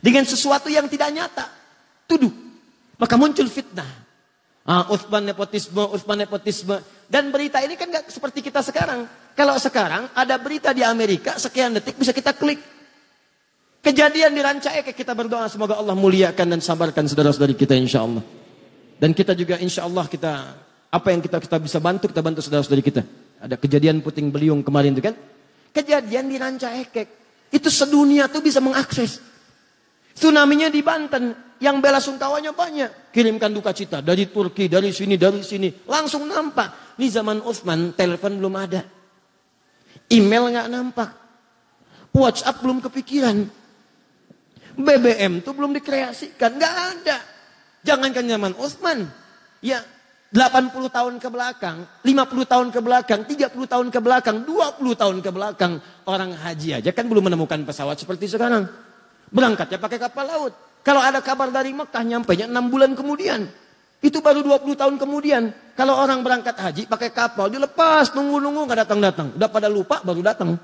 dengan sesuatu yang tidak nyata. Tuduh. Maka muncul fitnah. Utsman nepotisme. Dan berita ini kan gak seperti kita sekarang. Kalau sekarang ada berita di Amerika, sekian detik bisa kita klik. Kejadian di Rancaekek, kita berdoa semoga Allah muliakan dan sabarkan saudara-saudari kita insya Allah. Dan kita juga insya Allah apa yang kita bisa bantu, kita bantu saudara-saudari kita. Ada kejadian puting beliung kemarin itu kan. Kejadian di Rancaekek. Itu sedunia tuh bisa mengakses. Tsunami-nya di Banten. Yang bela sungkawanya banyak. Kirimkan duka cita. Dari Turki, dari sini. Langsung nampak. Di zaman Utsman, telepon belum ada. Email nggak nampak. WhatsApp belum kepikiran. BBM tuh belum dikreasikan. Nggak ada. Jangankan zaman Utsman. Ya, 80 tahun ke belakang, 50 tahun ke belakang, 30 tahun ke belakang, 20 tahun ke belakang. Orang haji aja kan belum menemukan pesawat seperti sekarang. Berangkatnya pakai kapal laut. Kalau ada kabar dari Mekah nyampainya 6 bulan kemudian. Itu baru 20 tahun kemudian. Kalau orang berangkat haji pakai kapal, dilepas, nunggu gak datang-datang. Udah pada lupa baru datang.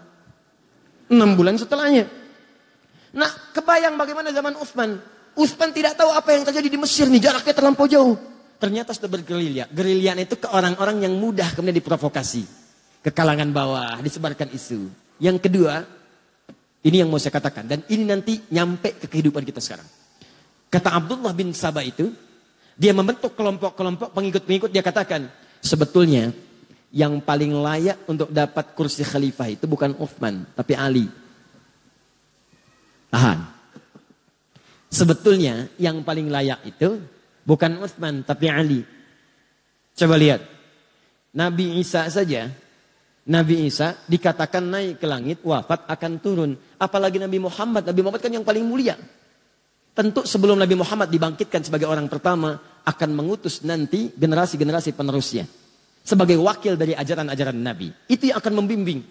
6 bulan setelahnya. Nah, kebayang bagaimana zaman Utsman. Utsman tidak tahu apa yang terjadi di Mesir nih, jaraknya terlampau jauh. Ternyata sudah bergerilya. Gerilya itu ke orang-orang yang mudah kemudian diprovokasi. Ke kalangan bawah, disebarkan isu. Yang kedua, ini yang mau saya katakan. Dan ini nanti nyampe ke kehidupan kita sekarang. Kata Abdullah bin Sabah itu, dia membentuk kelompok-kelompok pengikut-pengikut. Dia katakan, sebetulnya yang paling layak untuk dapat kursi khalifah itu bukan Utsman, tapi Ali. Tahan. Sebetulnya yang paling layak itu bukan Utsman tapi Ali. Coba lihat. Nabi Isa saja. Nabi Isa dikatakan naik ke langit, wafat akan turun. Apalagi Nabi Muhammad. Nabi Muhammad kan yang paling mulia. Tentu sebelum Nabi Muhammad dibangkitkan sebagai orang pertama, akan mengutus nanti generasi-generasi penerusnya. Sebagai wakil dari ajaran-ajaran Nabi. Itu yang akan membimbing.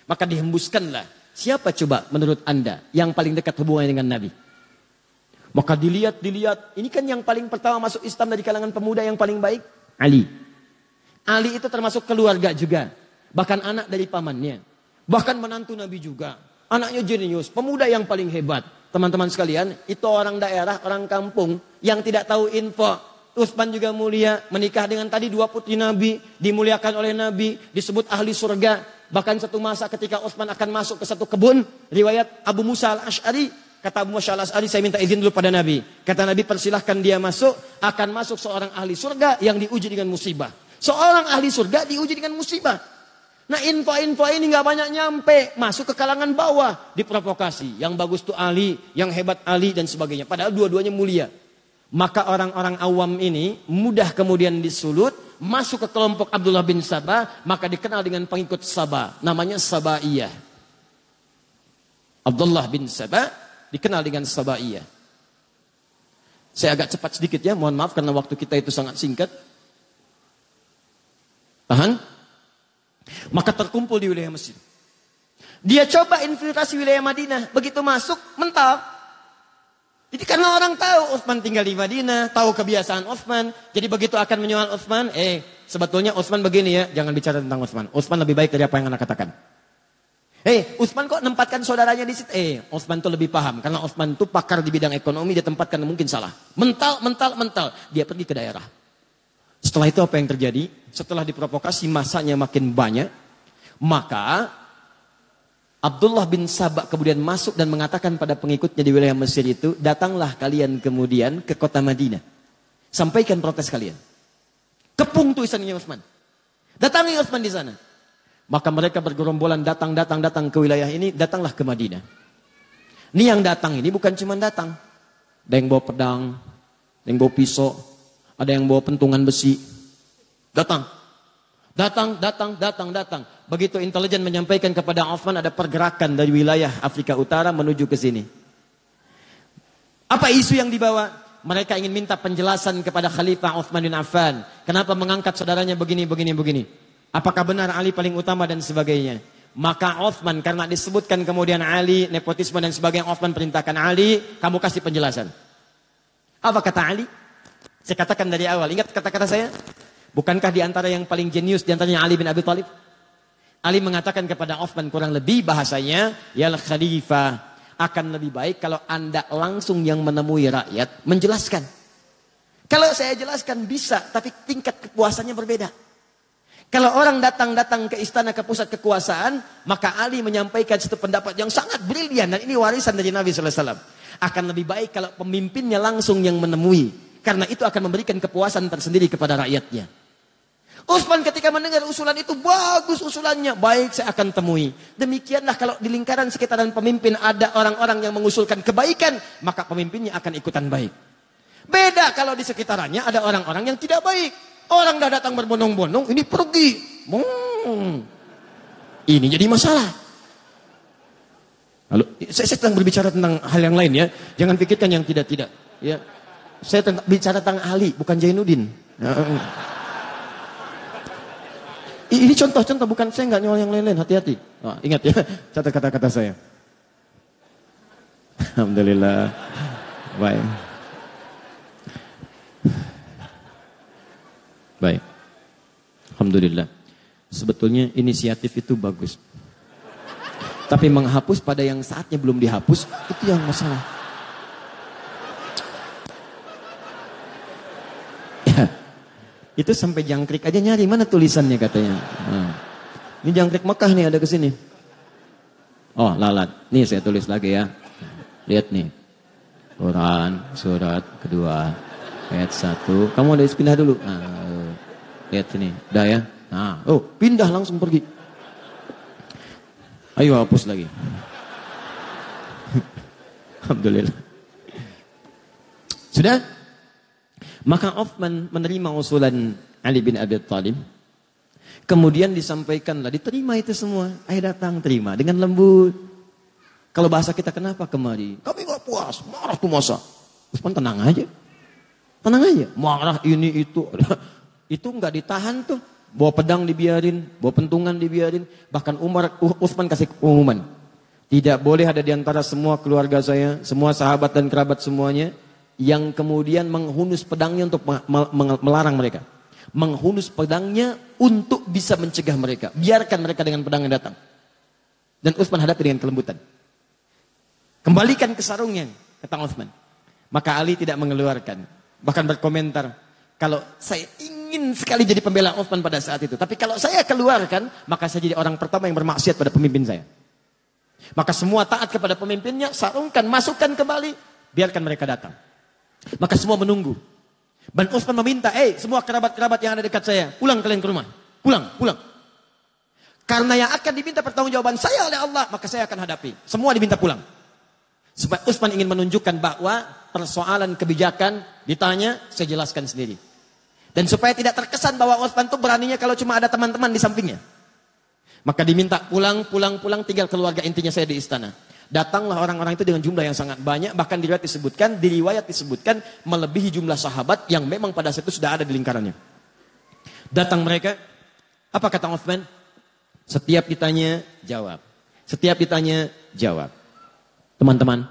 Maka dihembuskanlah. Siapa coba menurut Anda yang paling dekat hubungannya dengan Nabi? Maka dilihat. Ini kan yang paling pertama masuk Islam dari kalangan pemuda yang paling baik. Ali. Ali itu termasuk keluarga juga. Bahkan anak dari pamannya. Bahkan menantu Nabi juga. Anaknya jenius. Pemuda yang paling hebat. Teman-teman sekalian. Itu orang daerah, orang kampung. Yang tidak tahu info. Utsman juga mulia. Menikah dengan tadi 2 putri Nabi. Dimuliakan oleh Nabi. Disebut ahli surga. Bahkan satu masa ketika Utsman akan masuk ke satu kebun. Riwayat Abu Musa al-Ash'ari. Kata Abu Musa al-Ash'ari, saya minta izin dulu pada Nabi. Kata Nabi, persilahkan dia masuk. Akan masuk seorang ahli surga yang diuji dengan musibah. Seorang ahli surga diuji dengan musibah. Nah, info-info ini gak banyak nyampe. Masuk ke kalangan bawah. Diprovokasi. Yang bagus tuh Ali. Yang hebat Ali dan sebagainya. Padahal dua-duanya mulia. Maka orang-orang awam ini mudah kemudian disulut. Masuk ke kelompok Abdullah bin Sabah. Maka dikenal dengan pengikut Sabah. Namanya Sabaiyah. Abdullah bin Sabah dikenal dengan Sabaiyah. Saya agak cepat sedikit ya, mohon maaf karena waktu kita itu sangat singkat. Tahan. Maka terkumpul di wilayah Mesir. Dia coba infiltrasi wilayah Madinah. Begitu masuk, mental. Jadi karena orang tahu Utsman tinggal di Madinah, tahu kebiasaan Utsman. Jadi begitu akan menyoal Utsman, sebetulnya Utsman begini ya, jangan bicara tentang Utsman. Utsman lebih baik dari apa yang Anda katakan. Utsman kok nempatkan saudaranya di situ? Utsman tuh lebih paham. Karena Utsman tuh pakar di bidang ekonomi, dia tempatkan mungkin salah. Mental. Dia pergi ke daerah. Setelah itu apa yang terjadi? Setelah diprovokasi masanya makin banyak. Maka Abdullah bin Sabah kemudian masuk dan mengatakan pada pengikutnya di wilayah Mesir itu, datanglah kalian kemudian ke kota Madinah. Sampaikan protes kalian. Kepung tulisannya Utsman. Datangi Utsman di sana. Maka mereka bergerombolan datang ke wilayah ini, datanglah ke Madinah. Ini yang datang ini bukan cuma datang. Ada yang bawa pedang, ada yang bawa pisau, ada yang bawa pentungan besi. Datang. Begitu intelijen menyampaikan kepada Utsman ada pergerakan dari wilayah Afrika Utara menuju ke sini. Apa isu yang dibawa? Mereka ingin minta penjelasan kepada Khalifah Utsman bin Affan. Kenapa mengangkat saudaranya begini. Apakah benar Ali paling utama dan sebagainya. Maka Utsman karena disebutkan kemudian Ali, nepotisme dan sebagainya. Utsman perintahkan Ali, kamu kasih penjelasan. Apa kata Ali? Saya katakan dari awal, ingat kata-kata saya? Bukankah di antara yang paling jenius di antaranya Ali bin Abi Thalib? Ali mengatakan kepada Utsman kurang lebih bahasanya, ya Khalifah, akan lebih baik kalau Anda langsung yang menemui rakyat menjelaskan. Kalau saya jelaskan bisa, tapi tingkat kepuasannya berbeda. Kalau orang datang ke istana, ke pusat kekuasaan, maka Ali menyampaikan satu pendapat yang sangat brilian, dan ini warisan dari Nabi SAW. Akan lebih baik kalau pemimpinnya langsung yang menemui, karena itu akan memberikan kepuasan tersendiri kepada rakyatnya. Utsman ketika mendengar usulan itu, bagus usulannya, baik saya akan temui. Demikianlah kalau di lingkaran sekitaran pemimpin ada orang-orang yang mengusulkan kebaikan, maka pemimpinnya akan ikutan baik. Beda kalau di sekitarannya ada orang-orang yang tidak baik. Orang dah datang berbondong-bondong, ini pergi. Ini jadi masalah. Lalu saya sedang berbicara tentang hal yang lain ya. Jangan pikirkan yang tidak-tidak. Ya. Saya bicara tentang Ali, bukan Zainuddin. Ini contoh-contoh, bukan saya nggak nyolong yang lain-lain, hati-hati. Ingat ya, catat kata-kata saya. Alhamdulillah. Baik. Baik. Alhamdulillah. Sebetulnya inisiatif itu bagus. Tapi menghapus pada yang saatnya belum dihapus, itu yang masalah. Ya. Itu sampai jangkrik aja nyari, mana tulisannya katanya. Ini jangkrik Mekah nih, ada ke sini. Oh, lalat. Nih saya tulis lagi ya. Lihat nih. Quran, surat kedua, ayat 1. Kamu ada pindah dulu. Lihat sini. Udah ya. Pindah langsung pergi. Ayo hapus lagi. Alhamdulillah. Sudah? Maka Utsman menerima usulan Ali bin Abi Thalib. Kemudian disampaikanlah, diterima itu semua. Ayo datang, terima dengan lembut. Kalau bahasa kita, kenapa kemari? Kami gak puas, marah tuh masa. Utsman tenang aja. Tenang aja. Marah ini itu. Itu gak ditahan tuh. Bawa pedang dibiarin, bawa pentungan dibiarin. Bahkan Utsman kasih pengumuman. Tidak boleh ada di antara semua keluarga saya, semua sahabat dan kerabat semuanya, yang kemudian menghunus pedangnya untuk melarang mereka. Menghunus pedangnya untuk bisa mencegah mereka. Biarkan mereka dengan pedangnya datang. Dan Utsman hadapi dengan kelembutan. Kembalikan ke sarungnya, kata Utsman. Maka Ali tidak mengeluarkan. Bahkan berkomentar, kalau saya ingin sekali jadi pembela Utsman pada saat itu. Tapi kalau saya keluarkan, maka saya jadi orang pertama yang bermaksiat pada pemimpin saya. Maka semua taat kepada pemimpinnya, sarungkan, masukkan kembali, biarkan mereka datang. Maka semua menunggu. Dan Utsman meminta, semua kerabat-kerabat yang ada dekat saya, pulang kalian ke rumah. Pulang. Karena yang akan diminta pertanggungjawaban saya oleh Allah, maka saya akan hadapi. Semua diminta pulang. Sebab Utsman ingin menunjukkan bahwa persoalan kebijakan ditanya, saya jelaskan sendiri. Dan supaya tidak terkesan bahwa Utsman itu beraninya kalau cuma ada teman-teman di sampingnya. Maka diminta pulang, tinggal keluarga intinya saya di istana. Datanglah orang-orang itu dengan jumlah yang sangat banyak. Bahkan di riwayat disebutkan melebihi jumlah sahabat yang memang pada saat itu sudah ada di lingkarannya. Datang mereka, apa kata Utsman? Setiap ditanya, jawab. Setiap ditanya, jawab. Teman-teman,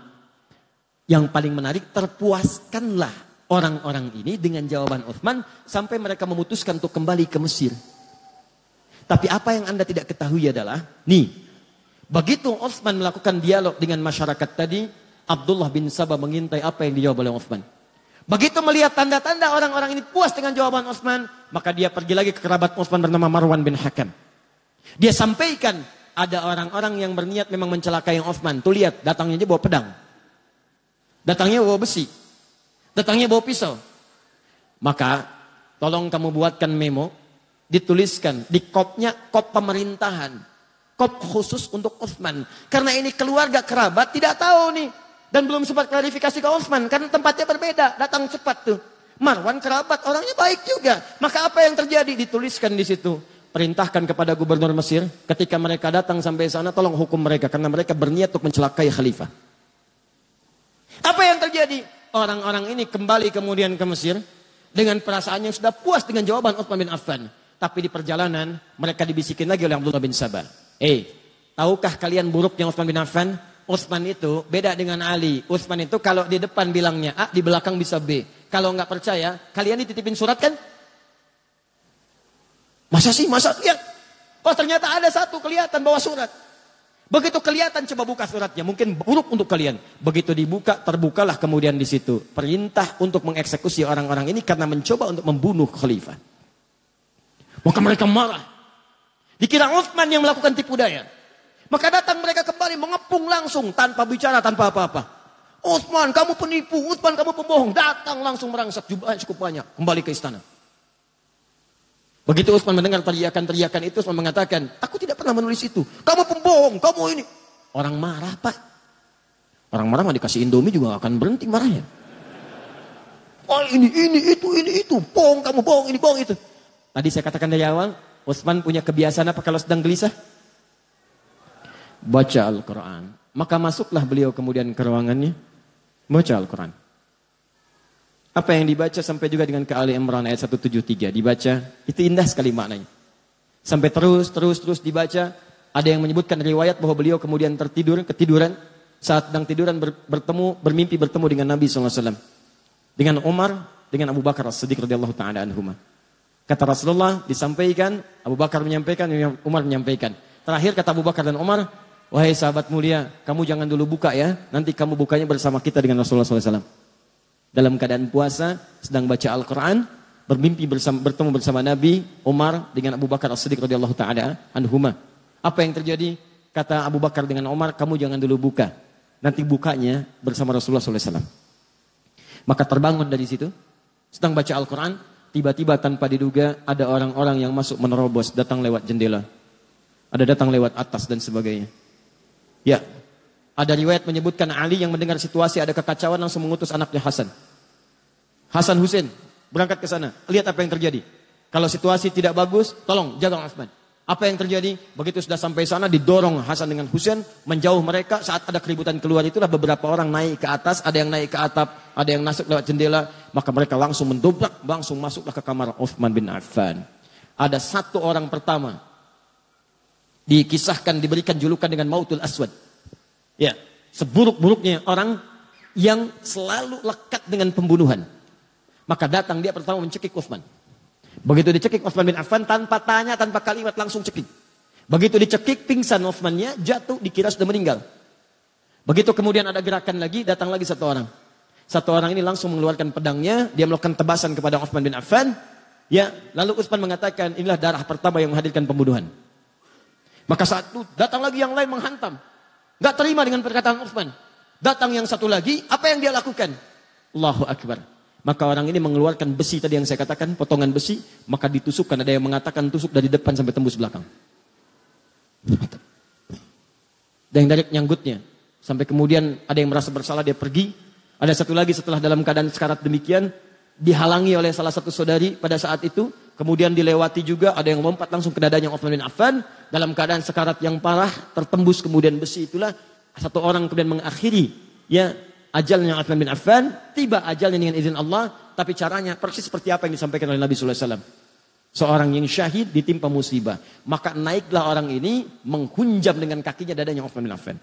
yang paling menarik, terpuaskanlah orang-orang ini dengan jawaban Utsman sampai mereka memutuskan untuk kembali ke Mesir. Tapi apa yang Anda tidak ketahui adalah, begitu Utsman melakukan dialog dengan masyarakat tadi, Abdullah bin Sabah mengintai apa yang dijawab oleh Utsman. Begitu melihat tanda-tanda orang-orang ini puas dengan jawaban Utsman, maka dia pergi lagi ke kerabat Utsman bernama Marwan bin Hakam. Dia sampaikan, ada orang-orang yang berniat memang mencelakai Utsman. Tuh lihat, datangnya aja bawa pedang. Datangnya bawa besi. Datangnya bawa pisau. Maka, tolong kamu buatkan memo, dituliskan di kopnya, kop pemerintahan. Kop khusus untuk Utsman. Karena ini keluarga kerabat tidak tahu nih. Dan belum sempat klarifikasi ke Utsman. Karena tempatnya berbeda. Datang cepat tuh. Marwan kerabat, orangnya baik juga. Maka apa yang terjadi? Dituliskan di situ. Perintahkan kepada gubernur Mesir. Ketika mereka datang sampai sana, tolong hukum mereka. Karena mereka berniat untuk mencelakai khalifah. Apa yang terjadi? Orang-orang ini kembali kemudian ke Mesir. Dengan perasaan yang sudah puas dengan jawaban Utsman bin Affan. Tapi di perjalanan, mereka dibisikin lagi oleh Abdullah bin Sabah. Tahukah kalian buruknya Utsman bin Affan? Utsman itu beda dengan Ali. Utsman itu kalau di depan bilangnya A, di belakang bisa B. Kalau nggak percaya, kalian dititipin surat kan? Masa sih? Masa lihat? Oh ternyata ada satu kelihatan bawa surat. Begitu kelihatan, coba buka suratnya, mungkin buruk untuk kalian. Begitu dibuka, terbukalah kemudian di situ perintah untuk mengeksekusi orang-orang ini karena mencoba untuk membunuh khalifah. Maka mereka marah. Dikira Utsman yang melakukan tipu daya. Maka datang mereka kembali mengepung langsung tanpa bicara, tanpa apa-apa. Utsman, kamu penipu, Utsman, kamu pembohong. Datang langsung merangsak jubahnya cukup banyak, kembali ke istana. Begitu Utsman mendengar teriakan-teriakan itu, Utsman mengatakan, aku tidak pernah menulis itu. Kamu pembohong, kamu ini. Orang marah, Pak. Orang marah mau dikasih Indomie juga gak akan berhenti marahnya. Oh ini, itu. Bohong, kamu bohong, ini bohong, itu. Tadi saya katakan dari awal, Utsman punya kebiasaan apa kalau sedang gelisah? Baca Al-Quran. Maka masuklah beliau kemudian ke ruangannya. Baca Al-Quran. Apa yang dibaca sampai juga dengan ke Ali Imran ayat 173 dibaca, itu indah sekali maknanya. Sampai terus dibaca, ada yang menyebutkan riwayat bahwa beliau kemudian ketiduran saat sedang tiduran bermimpi bertemu dengan Nabi SAW, dengan Umar, dengan Abu Bakar As-Siddiq radhiyallahu taala anhuma. Kata Rasulullah disampaikan, Abu Bakar menyampaikan, Umar menyampaikan. Terakhir kata Abu Bakar dan Umar, wahai sahabat mulia, kamu jangan dulu buka ya, nanti kamu bukanya bersama kita dengan Rasulullah SAW. Dalam keadaan puasa, sedang baca Al-Quran, bertemu bersama Nabi, Umar dengan Abu Bakar As-Siddiq radhiyallahu taala anhuma. Apa yang terjadi? Kata Abu Bakar dengan Umar, kamu jangan dulu buka. Nanti bukanya bersama Rasulullah SAW. Maka terbangun dari situ, sedang baca Al-Quran, tiba-tiba tanpa diduga ada orang-orang yang masuk menerobos, datang lewat jendela. Ada datang lewat atas dan sebagainya. Ya, ada riwayat menyebutkan Ali yang mendengar situasi ada kekacauan langsung mengutus anaknya Hasan Husain berangkat ke sana. Lihat apa yang terjadi. Kalau situasi tidak bagus, tolong jaga Utsman. Apa yang terjadi? Begitu sudah sampai sana didorong Hasan dengan Husain menjauh mereka. Saat ada keributan keluar itulah beberapa orang naik ke atas, ada yang naik ke atap, ada yang masuk lewat jendela. Maka mereka langsung mendobrak, langsung masuklah ke kamar Utsman bin Affan. Ada satu orang pertama dikisahkan diberikan julukan dengan Mautul Aswad. Ya, seburuk-buruknya orang yang selalu lekat dengan pembunuhan. Maka datang dia pertama mencekik Utsman. Begitu dicekik Utsman bin Affan tanpa tanya, tanpa kalimat langsung cekik. Begitu dicekik pingsan Utsmannya, jatuh dikira sudah meninggal. Begitu kemudian ada gerakan lagi, datang lagi satu orang. Satu orang ini langsung mengeluarkan pedangnya, dia melakukan tebasan kepada Utsman bin Affan. Ya, lalu Utsman mengatakan, inilah darah pertama yang menghadirkan pembunuhan. Maka saat itu datang lagi yang lain menghantam. Gak terima dengan perkataan Utsman. Datang yang satu lagi, apa yang dia lakukan? Allahu Akbar. Maka orang ini mengeluarkan besi tadi yang saya katakan, potongan besi, maka ditusukkan. Ada yang mengatakan tusuk dari depan sampai tembus belakang. Dan yang dari nyanggutnya. Sampai kemudian ada yang merasa bersalah, dia pergi. Ada satu lagi setelah dalam keadaan sekarat demikian, dihalangi oleh salah satu saudari pada saat itu. Kemudian dilewati juga, ada yang lompat langsung ke dadanya Utsman bin Affan. Dalam keadaan sekarat yang parah, tertembus kemudian besi itulah. Satu orang kemudian mengakhiri, ya, ajalnya Utsman bin Affan, tiba ajalnya dengan izin Allah, tapi caranya persis seperti apa yang disampaikan oleh Nabi sallallahu alaihi wasallam. Seorang yang syahid ditimpa musibah, maka naiklah orang ini menghunjam dengan kakinya dadanya Utsman bin Affan.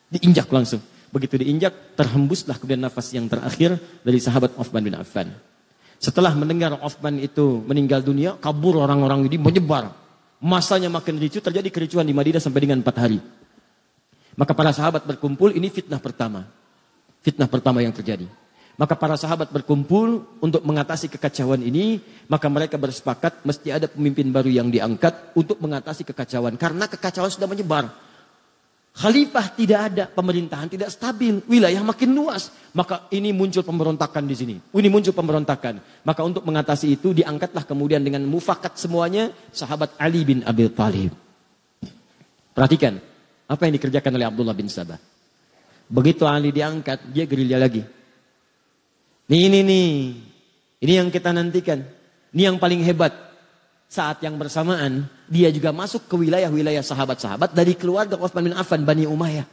Diinjak langsung. Begitu diinjak, terhembuslah kemudian nafas yang terakhir dari sahabat Utsman bin Affan. Setelah mendengar Utsman itu meninggal dunia, kabur orang-orang ini menyebar. Masanya makin ricuh, terjadi kericuhan di Madinah sampai dengan 4 hari. Maka para sahabat berkumpul, ini fitnah pertama. Fitnah pertama yang terjadi. Maka para sahabat berkumpul untuk mengatasi kekacauan ini. Maka mereka bersepakat mesti ada pemimpin baru yang diangkat untuk mengatasi kekacauan. Karena kekacauan sudah menyebar. Khalifah tidak ada, pemerintahan tidak stabil, wilayah makin luas. Maka ini muncul pemberontakan di sini. Ini muncul pemberontakan. Maka untuk mengatasi itu diangkatlah kemudian dengan mufakat semuanya sahabat Ali bin Abi Thalib. Perhatikan apa yang dikerjakan oleh Abdullah bin Sabah. Begitu Ali diangkat, dia gerilya lagi. Ini yang kita nantikan. Ini yang paling hebat. Saat yang bersamaan, dia juga masuk ke wilayah-wilayah sahabat-sahabat dari keluarga Utsman bin Affan, Bani Umayyah.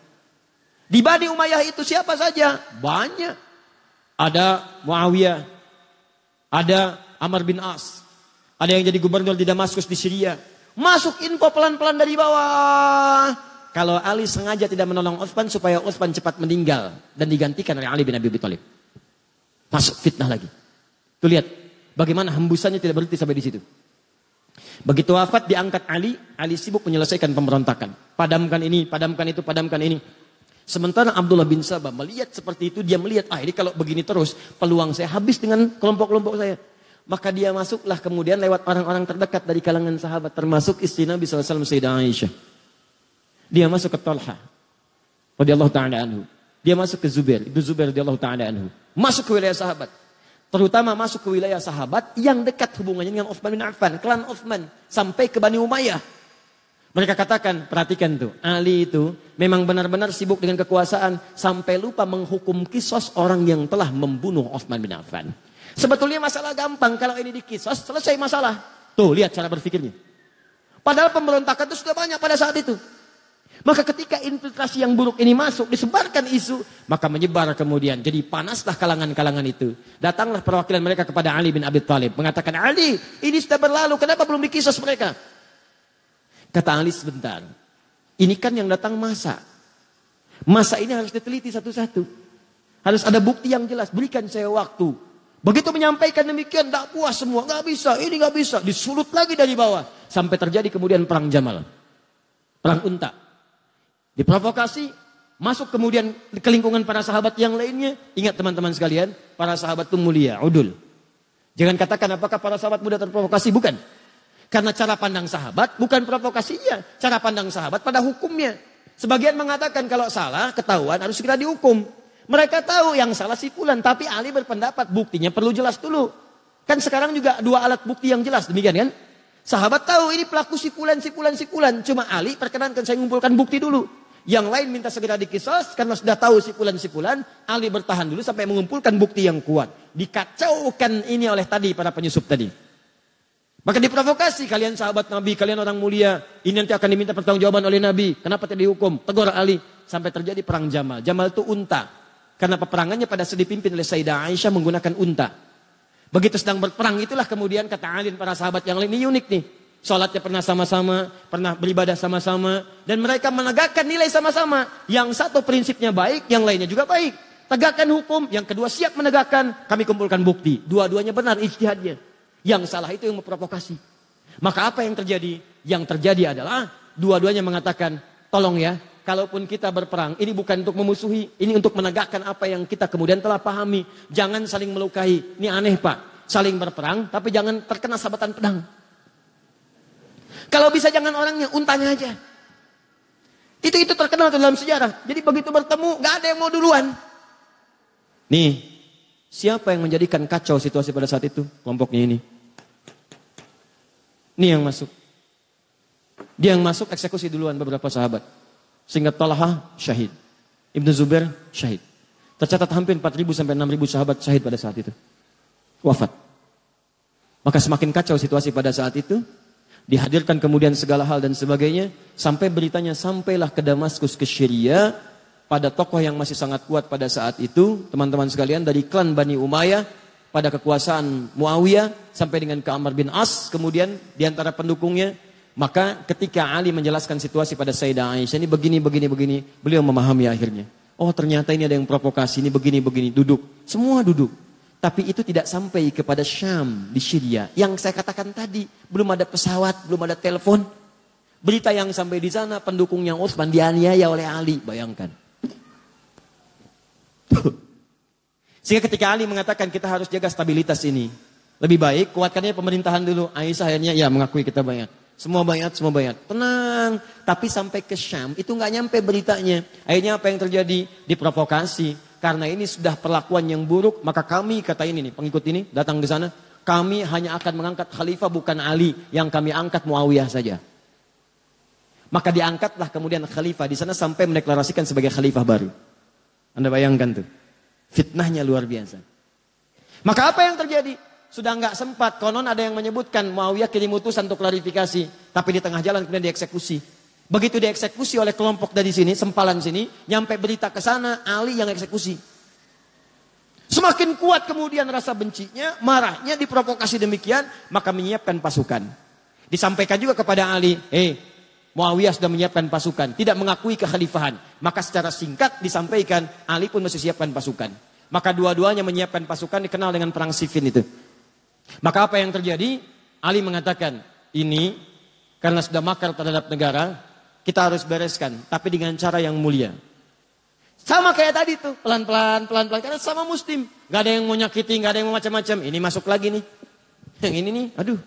Di Bani Umayyah itu siapa saja? Banyak. Ada Muawiyah, ada Amr bin As, ada yang jadi gubernur di Damaskus di Syria. Masuk info pelan-pelan dari bawah. Kalau Ali sengaja tidak menolong Utsman supaya Utsman cepat meninggal dan digantikan oleh Ali bin Abi Thalib. Masuk fitnah lagi. Tuh lihat bagaimana hembusannya tidak berhenti sampai di situ. Begitu wafat diangkat Ali, Ali sibuk menyelesaikan pemberontakan. Padamkan ini, padamkan itu, padamkan ini. Sementara Abdullah bin Sabah melihat seperti itu, dia melihat, ini kalau begini terus, peluang saya habis dengan kelompok-kelompok saya. Maka dia masuklah kemudian lewat orang-orang terdekat dari kalangan sahabat, termasuk istri Nabi SAW, Sayyidah Aisyah. Dia masuk ke Talha, radhiyallahu ta'ala anhu. Dia masuk ke Zubair, Ibnu Zubair radhiyallahu ta'ala anhu. Masuk ke wilayah sahabat. Terutama masuk ke wilayah sahabat yang dekat hubungannya dengan Utsman bin Affan, klan Utsman, sampai ke Bani Umayyah. Mereka katakan, perhatikan tuh, Ali itu memang benar-benar sibuk dengan kekuasaan sampai lupa menghukum kisos orang yang telah membunuh Utsman bin Affan. Sebetulnya masalah gampang, kalau ini dikisos selesai masalah. Tuh, lihat cara berpikirnya. Padahal pemberontakan itu sudah banyak pada saat itu. Maka ketika infiltrasi yang buruk ini masuk, disebarkan isu, maka menyebar kemudian. Jadi panaslah kalangan-kalangan itu. Datanglah perwakilan mereka kepada Ali bin Abi Thalib. Mengatakan, Ali, ini sudah berlalu, kenapa belum dikisos mereka? Kata Ali, sebentar. Ini kan yang datang masa. Masa ini harus diteliti satu-satu. Harus ada bukti yang jelas, berikan saya waktu. Begitu menyampaikan demikian, tak puas semua, gak bisa, ini gak bisa. Disulut lagi dari bawah. Sampai terjadi kemudian perang Jamal. Perang Unta. Diprovokasi, masuk kemudian ke lingkungan para sahabat yang lainnya. Ingat teman-teman sekalian, para sahabat itu mulia, udul. Jangan katakan apakah para sahabat mudah terprovokasi, bukan. Karena cara pandang sahabat bukan provokasinya. Cara pandang sahabat pada hukumnya. Sebagian mengatakan kalau salah, ketahuan harus segera dihukum. Mereka tahu yang salah si fulan, tapi Ali berpendapat buktinya perlu jelas dulu. Kan sekarang juga dua alat bukti yang jelas, demikian kan? Sahabat tahu ini pelaku si fulan. Cuma Ali perkenankan saya mengumpulkan bukti dulu. Yang lain minta segera dikisos karena sudah tahu si fulan. Ali bertahan dulu sampai mengumpulkan bukti yang kuat. Dikacaukan ini oleh tadi para penyusup tadi. Maka diprovokasi, kalian sahabat Nabi, kalian orang mulia. Ini nanti akan diminta pertanggungjawaban oleh Nabi. Kenapa tidak dihukum? Tegur Ali. Sampai terjadi perang Jamal. Jamal itu unta. Karena peperangannya pada saat dipimpin oleh Sayyidah Aisyah menggunakan unta. Begitu sedang berperang itulah kemudian kata Ali dan para sahabat yang lain, ini unik nih. Sholatnya pernah sama-sama, pernah beribadah sama-sama. Dan mereka menegakkan nilai sama-sama. Yang satu prinsipnya baik, yang lainnya juga baik. Tegakkan hukum, yang kedua siap menegakkan. Kami kumpulkan bukti. Dua-duanya benar ijtihadnya. Yang salah itu yang memprovokasi. Maka apa yang terjadi? Yang terjadi adalah dua-duanya mengatakan, tolong ya, kalaupun kita berperang, ini bukan untuk memusuhi, ini untuk menegakkan apa yang kita kemudian telah pahami. Jangan saling melukai. Ini aneh Pak, saling berperang tapi jangan terkena sabatan pedang. Kalau bisa jangan orangnya, untanya aja. Itu terkenal dalam sejarah. Jadi begitu bertemu, gak ada yang mau duluan. Nih, siapa yang menjadikan kacau situasi pada saat itu? Kelompoknya ini. Ini yang masuk. Dia yang masuk eksekusi duluan beberapa sahabat. Sehingga Talha syahid. Ibnu Zubair syahid. Tercatat hampir 4.000 sampai 6.000 sahabat syahid pada saat itu. Wafat. Maka semakin kacau situasi pada saat itu. Dihadirkan kemudian segala hal dan sebagainya. Sampai beritanya sampailah ke Damaskus, ke Syria. Pada tokoh yang masih sangat kuat pada saat itu. Teman-teman sekalian dari klan Bani Umayyah. Pada kekuasaan Muawiyah. Sampai dengan ke Amr bin As. Kemudian diantara pendukungnya. Maka ketika Ali menjelaskan situasi pada Sayyidah Aisyah. Ini begini. Beliau memahami akhirnya. Oh ternyata ini ada yang provokasi. Ini begini. Duduk. Semua duduk. Tapi itu tidak sampai kepada Syam di Syria. Yang saya katakan tadi, belum ada pesawat, belum ada telepon. Berita yang sampai di sana, pendukungnya Utsman dianiaya oleh Ali. Bayangkan. Sehingga ketika Ali mengatakan kita harus jaga stabilitas ini. Lebih baik kuatkannya pemerintahan dulu. Aisyah akhirnya ya mengakui kita bayat. Semua bayat. Tenang. Tapi sampai ke Syam, itu nggak nyampe beritanya. Akhirnya apa yang terjadi? Diprovokasi. Karena ini sudah perlakuan yang buruk, maka kami, kata ini nih, pengikut ini datang ke sana, kami hanya akan mengangkat khalifah bukan Ali, yang kami angkat Muawiyah saja. Maka diangkatlah kemudian khalifah di sana sampai mendeklarasikan sebagai khalifah baru. Anda bayangkan tuh, fitnahnya luar biasa. Maka apa yang terjadi? Sudah nggak sempat, konon ada yang menyebutkan Muawiyah kirim utusan untuk klarifikasi, tapi di tengah jalan kemudian dieksekusi. Begitu dieksekusi oleh kelompok dari sini, sempalan sini, nyampe berita ke sana, Ali yang eksekusi. Semakin kuat kemudian rasa bencinya, marahnya, diprovokasi demikian, maka menyiapkan pasukan. Disampaikan juga kepada Ali, Muawiyah sudah menyiapkan pasukan, tidak mengakui kekhalifahan. Maka secara singkat disampaikan, Ali pun mesti siapkan pasukan. Maka dua-duanya menyiapkan pasukan, dikenal dengan perang Siffin itu. Maka apa yang terjadi? Ali mengatakan, ini karena sudah makar terhadap negara, kita harus bereskan, tapi dengan cara yang mulia. Sama kayak tadi tuh, pelan-pelan, karena sama muslim. Gak ada yang mau nyakiti, gak ada yang mau macam-macam. Ini masuk lagi nih. Yang ini nih, aduh.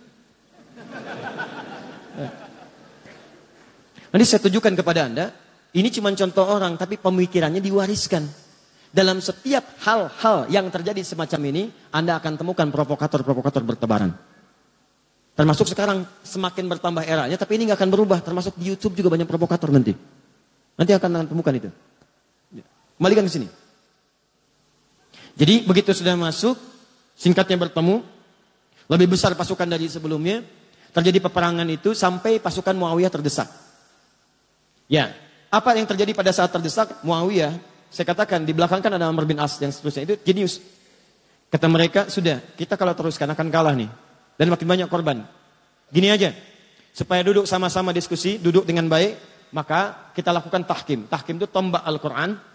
Nanti saya tunjukkan kepada Anda, ini cuma contoh orang, tapi pemikirannya diwariskan. Dalam setiap hal-hal yang terjadi semacam ini, Anda akan temukan provokator-provokator bertebaran. Termasuk sekarang semakin bertambah eranya, tapi ini gak akan berubah. Termasuk di YouTube juga banyak provokator nanti. Nanti akan temukan itu. Kembalikan ke sini. Jadi begitu sudah masuk, singkatnya bertemu, lebih besar pasukan dari sebelumnya, terjadi peperangan itu sampai pasukan Muawiyah terdesak. Ya, apa yang terjadi pada saat terdesak? Muawiyah, saya katakan di belakang kan ada Amr bin As yang seterusnya, itu jenius. Kata mereka, sudah, kita kalau teruskan akan kalah nih. Dan makin banyak korban. Gini aja, supaya duduk sama-sama diskusi, duduk dengan baik, maka kita lakukan tahkim. Tahkim itu tombak Al-Quran.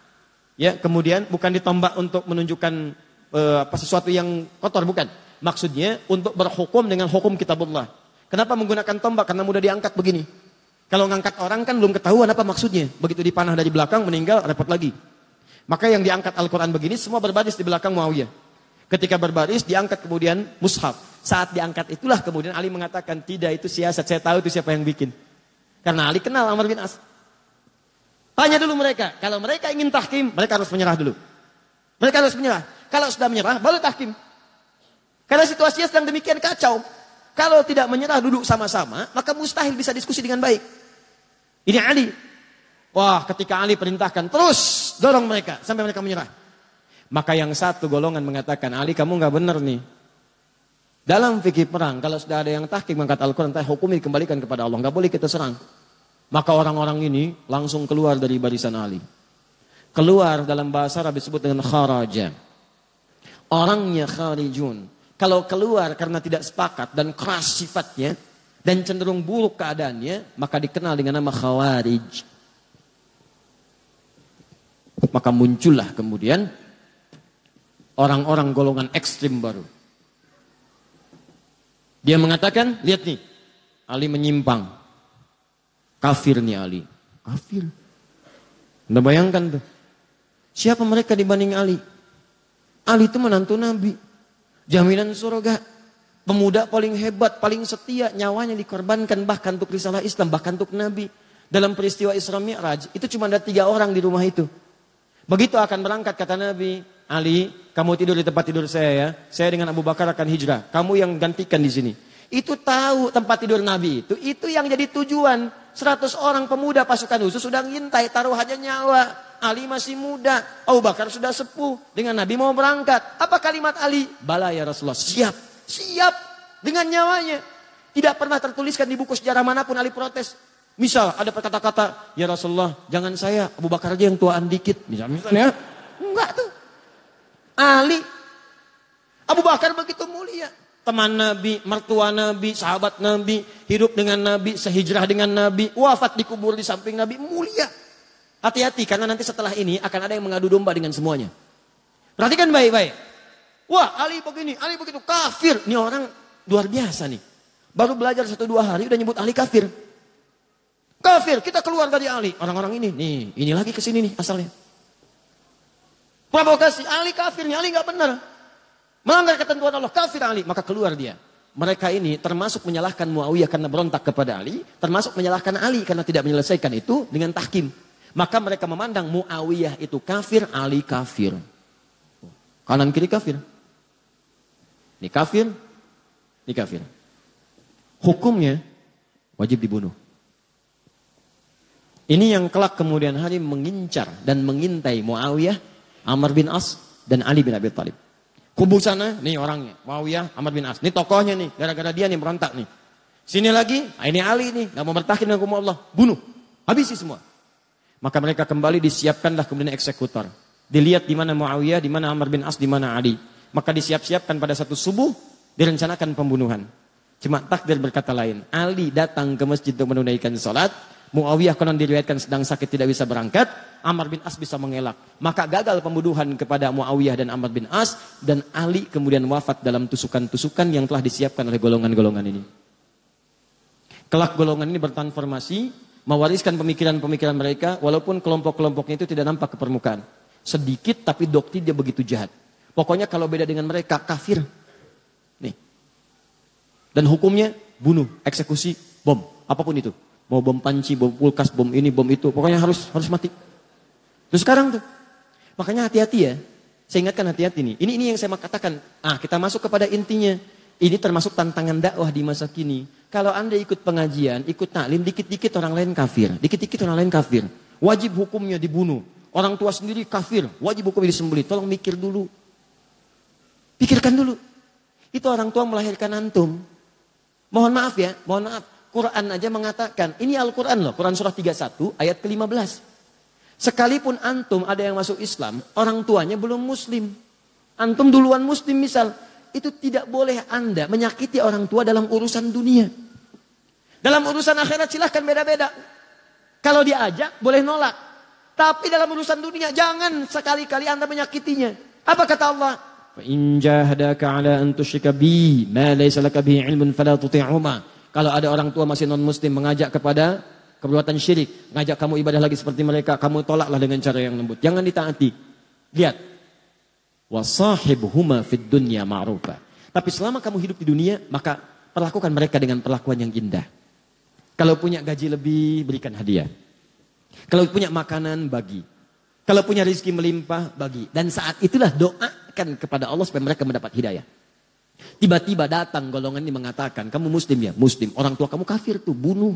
Ya, kemudian bukan ditombak untuk menunjukkan sesuatu yang kotor, bukan. Maksudnya untuk berhukum dengan hukum kitabullah. Kenapa menggunakan tombak? Karena mudah diangkat begini. Kalau ngangkat orang kan belum ketahuan apa maksudnya. Begitu dipanah dari belakang meninggal repot lagi. Maka yang diangkat Al-Quran begini semua berbaris di belakang Muawiyah. Ketika berbaris diangkat kemudian mushaf. Saat diangkat itulah kemudian Ali mengatakan tidak itu siasat. Saya tahu itu siapa yang bikin. Karena Ali kenal Amr bin As. Tanya dulu mereka, kalau mereka ingin tahkim, mereka harus menyerah dulu. Mereka harus menyerah. Kalau sudah menyerah, baru tahkim. Karena situasinya sedang demikian kacau. Kalau tidak menyerah duduk sama-sama, maka mustahil bisa diskusi dengan baik. Ini Ali. Wah, ketika Ali perintahkan, terus dorong mereka sampai mereka menyerah. Maka yang satu golongan mengatakan, Ali kamu nggak benar nih. Dalam fikih perang, kalau sudah ada yang tahkim mengangkat Al-Quran, hukum dikembalikan kepada Allah. Nggak boleh kita serang. Maka orang-orang ini langsung keluar dari barisan Ali. Keluar dalam bahasa Arab disebut dengan kharaja. Orangnya kharijun. Kalau keluar karena tidak sepakat dan keras sifatnya dan cenderung buruk keadaannya, maka dikenal dengan nama khawarij. Maka muncullah kemudian orang-orang golongan ekstrim baru. Dia mengatakan, lihat nih, Ali menyimpang. Kafir nih Ali. Kafir. Anda bayangkan tuh. Siapa mereka dibanding Ali? Ali itu menantu Nabi. Jaminan surga. Pemuda paling hebat, paling setia. Nyawanya dikorbankan bahkan untuk risalah Islam. Bahkan untuk Nabi. Dalam peristiwa Isra Mi'raj. Itu cuma ada 3 orang di rumah itu. Begitu akan berangkat kata Nabi. Ali, kamu tidur di tempat tidur saya ya. Saya dengan Abu Bakar akan hijrah. Kamu yang gantikan di sini. Itu tahu tempat tidur Nabi itu. Itu yang jadi tujuan. 100 orang pemuda pasukan khusus sudah ngintai, taruhannya nyawa. Ali masih muda, Abu Bakar sudah sepuh. Dengan Nabi mau berangkat. Apa kalimat Ali? Bala ya Rasulullah, siap. Siap dengan nyawanya. Tidak pernah tertuliskan di buku sejarah manapun Ali protes. Misal ada kata-kata, ya Rasulullah jangan saya, Abu Bakar aja yang tuaan dikit. Misalnya, enggak tuh. Ali, Abu Bakar begitu mulia. Teman Nabi, mertua Nabi, sahabat Nabi, hidup dengan Nabi, sehijrah dengan Nabi, wafat dikubur di samping Nabi, mulia. Hati-hati karena nanti setelah ini akan ada yang mengadu domba dengan semuanya. Perhatikan baik-baik. Wah, Ali begini, Ali begitu, kafir. Ini orang luar biasa nih. Baru belajar 1-2 hari udah nyebut Ali kafir. Kafir, kita keluar dari Ali. Orang-orang ini lagi ke sini nih asalnya. Provokasi, Ali kafir nih, Ali nggak benar. Melanggar ketentuan Allah, kafir Ali. Maka keluar dia. Mereka ini termasuk menyalahkan Muawiyah karena berontak kepada Ali. Termasuk menyalahkan Ali karena tidak menyelesaikan itu dengan tahkim. Maka mereka memandang Muawiyah itu kafir, Ali kafir. Kanan kiri kafir. Ini kafir, ini kafir. Hukumnya wajib dibunuh. Ini yang kelak kemudian hari mengincar dan mengintai Muawiyah, Amr bin As, dan Ali bin Abi Thalib. Kubu sana, nih orangnya, Muawiyah, Amr bin As. Ini tokohnya nih, gara-gara dia nih berontak nih. Sini lagi, ini Ali nih, gak mau bertahan dengan hukum Allah. Bunuh, habisi semua. Maka mereka kembali disiapkanlah kemudian eksekutor. Dilihat di mana Muawiyah, di mana Amr bin As, di mana Ali. Maka disiap-siapkan pada satu subuh, direncanakan pembunuhan. Cuma takdir berkata lain. Ali datang ke masjid untuk menunaikan sholat. Muawiyah konon diriwayatkan sedang sakit tidak bisa berangkat. Amr bin As bisa mengelak. Maka gagal pembunuhan kepada Muawiyah dan Amr bin As. Dan Ali kemudian wafat dalam tusukan-tusukan yang telah disiapkan oleh golongan-golongan ini. Kelak golongan ini bertransformasi, mewariskan pemikiran-pemikiran mereka, walaupun kelompok-kelompoknya itu tidak nampak ke permukaan. Sedikit tapi doktrin dia begitu jahat. Pokoknya kalau beda dengan mereka, kafir. Nih. Dan hukumnya bunuh, eksekusi, bom, apapun itu. Mau bom panci, bom kulkas, bom ini, bom itu, pokoknya harus mati. Terus sekarang tuh, makanya hati-hati ya. Saya ingatkan hati-hati nih. Ini yang saya katakan. Kita masuk kepada intinya. Ini termasuk tantangan dakwah di masa kini. Kalau Anda ikut pengajian, ikut taklim, dikit-dikit orang lain kafir. Dikit-dikit orang lain kafir. Wajib hukumnya dibunuh. Orang tua sendiri kafir. Wajib hukumnya disembelih. Tolong mikir dulu. Pikirkan dulu. Itu orang tua melahirkan antum. Mohon maaf ya, mohon maaf. Quran aja mengatakan, ini Al-Quran loh. Quran surah 31 ayat ke-15. Sekalipun antum ada yang masuk Islam, orang tuanya belum muslim. Antum duluan muslim misal. Itu tidak boleh Anda menyakiti orang tua dalam urusan dunia. Dalam urusan akhirat silahkan beda-beda. Kalau diajak boleh nolak. Tapi dalam urusan dunia jangan sekali-kali Anda menyakitinya. Apa kata Allah? "Fa-in jahadaka 'ala an tusyrika bi ma laysa laka bihi 'ilmun fala tuti'huma." Kalau ada orang tua masih non muslim mengajak kepada perbuatan syirik, ngajak kamu ibadah lagi seperti mereka, kamu tolaklah dengan cara yang lembut. Jangan ditaati. Lihat. Wasahibhuma fid dunya ma'rufa. Tapi selama kamu hidup di dunia, maka perlakukan mereka dengan perlakuan yang indah. Kalau punya gaji lebih, berikan hadiah. Kalau punya makanan, bagi. Kalau punya rezeki melimpah, bagi. Dan saat itulah doakan kepada Allah supaya mereka mendapat hidayah. Tiba-tiba datang golongan ini mengatakan, kamu muslim ya? Muslim. Orang tua kamu kafir tuh, bunuh.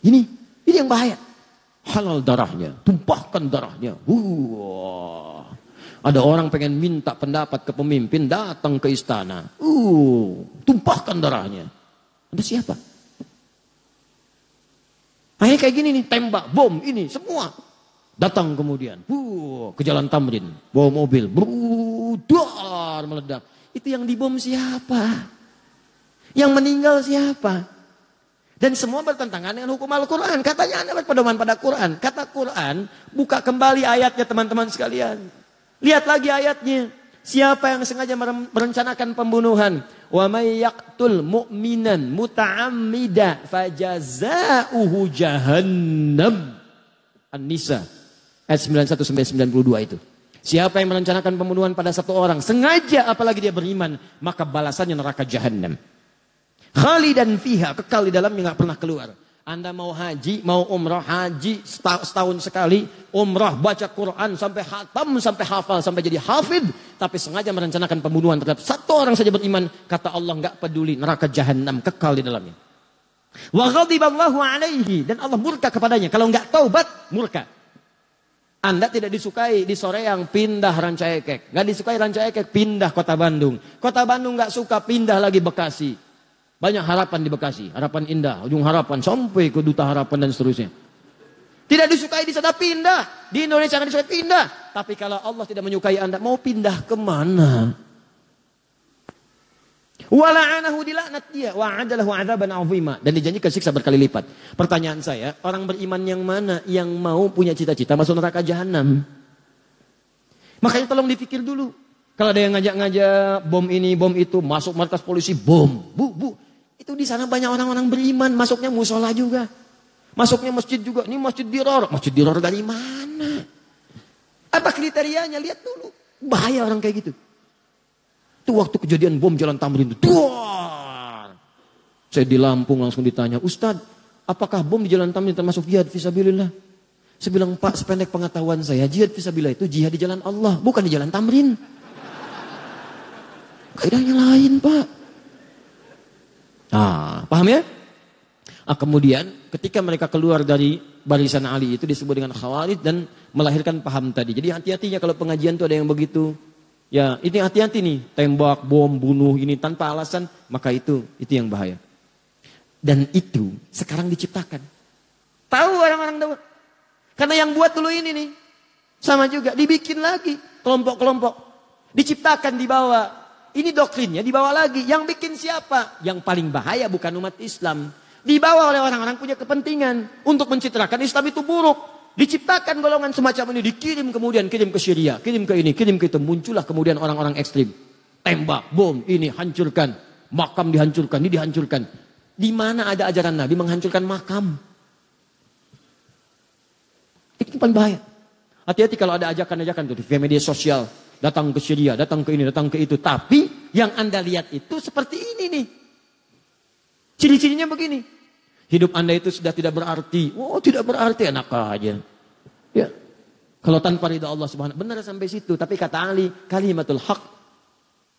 Ini yang bahaya. Halal darahnya, tumpahkan darahnya. Ada orang pengen minta pendapat ke pemimpin, datang ke istana. Tumpahkan darahnya. Ada siapa? Akhirnya kayak gini nih, tembak, bom, ini, semua. Datang kemudian, ke Jalan Tamrin, bawa mobil, dar meledak. Itu yang dibom siapa? Yang meninggal siapa? Dan semua bertentangan dengan hukum Al-Quran. Katanya Anda berpedoman pada Quran. Kata Quran, buka kembali ayatnya teman-teman sekalian. Lihat lagi ayatnya. Siapa yang sengaja merencanakan pembunuhan. Wa may yaqtul mu'minan muta'ammida fajaza'uhu jahannam. An-Nisa ayat 91 sampai 92 itu. Siapa yang merencanakan pembunuhan pada satu orang sengaja apalagi dia beriman, maka balasannya neraka jahannam. Khalidan fiha, kekal di dalamnya, nggak pernah keluar. Anda mau haji, mau umrah, haji setahun sekali, umrah baca Quran sampai khatam, sampai hafal, sampai jadi hafid, tapi sengaja merencanakan pembunuhan terhadap satu orang saja beriman, kata Allah nggak peduli, neraka jahannam, kekal di dalamnya. Wa ghadiballahu alaihi, dan Allah murka kepadanya. Kalau nggak taubat, murka. Anda tidak disukai di Soreang, pindah Ranca Ekek. Nggak disukai Ranca Ekek, pindah Kota Bandung. Kota Bandung nggak suka, pindah lagi Bekasi. Banyak harapan di Bekasi, harapan indah, ujung harapan sampai ke Duta Harapan dan seterusnya. Tidak disukai di sana, pindah. Di Indonesia nggak disukai, pindah. Tapi kalau Allah tidak menyukai Anda, mau pindah kemana? Wala'anahu, dilaknat dia, wa'adalahu 'adzaban 'azima, dan dijanjikan siksa berkali lipat. Pertanyaan saya, orang beriman yang mana yang mau punya cita-cita masuk neraka jahanam? Makanya tolong dipikir dulu. Kalau ada yang ngajak-ngajak bom ini, bom itu, masuk markas polisi, bom, bu. Itu di sana banyak orang-orang beriman, masuknya musola juga. Masuknya masjid juga. Ini masjid diror. Masjid diror dari mana? Apa kriterianya? Lihat dulu. Bahaya orang kayak gitu. Itu waktu kejadian bom Jalan Tamrin itu. Duar. Saya di Lampung langsung ditanya, Ustadz, apakah bom di Jalan Tamrin termasuk jihad fisabilillah? Saya bilang, Pak, sependek pengetahuan saya, jihad fisabilillah itu jihad di jalan Allah, bukan di Jalan Tamrin. Kaidahnya lain, Pak. Paham ya? Kemudian ketika mereka keluar dari barisan Ali itu disebut dengan Khawarij dan melahirkan paham tadi. Jadi hati-hatinya kalau pengajian itu ada yang begitu. Ya, ini hati-hati nih, tembak, bom, bunuh ini tanpa alasan, maka itu yang bahaya. Dan itu sekarang diciptakan. Tahu orang-orang tahu. Karena yang buat dulu ini nih sama juga dibikin lagi kelompok-kelompok. Diciptakan dibawa. Ini doktrinnya dibawa lagi. Yang bikin siapa? Yang paling bahaya bukan umat Islam. Dibawa oleh orang-orang punya kepentingan. Untuk mencitrakan Islam itu buruk. Diciptakan golongan semacam ini. Dikirim kemudian. Kirim ke Syria. Kirim ke ini. Kirim ke itu. Muncullah kemudian orang-orang ekstrim. Tembak. Bom. Ini hancurkan. Makam dihancurkan. Ini dihancurkan. Di mana ada ajaran Nabi menghancurkan makam? Itu paling bahaya. Hati-hati kalau ada ajakan-ajakan tuh di media sosial. Datang ke Syria, datang ke ini, datang ke itu. Tapi yang Anda lihat itu seperti ini nih. Ciri-cirinya begini. Hidup Anda itu sudah tidak berarti. Oh, tidak berarti, enak aja. Ya. Kalau tanpa ridha Allah Subhanahu, benar sampai situ. Tapi kata Ali, kalimatul haq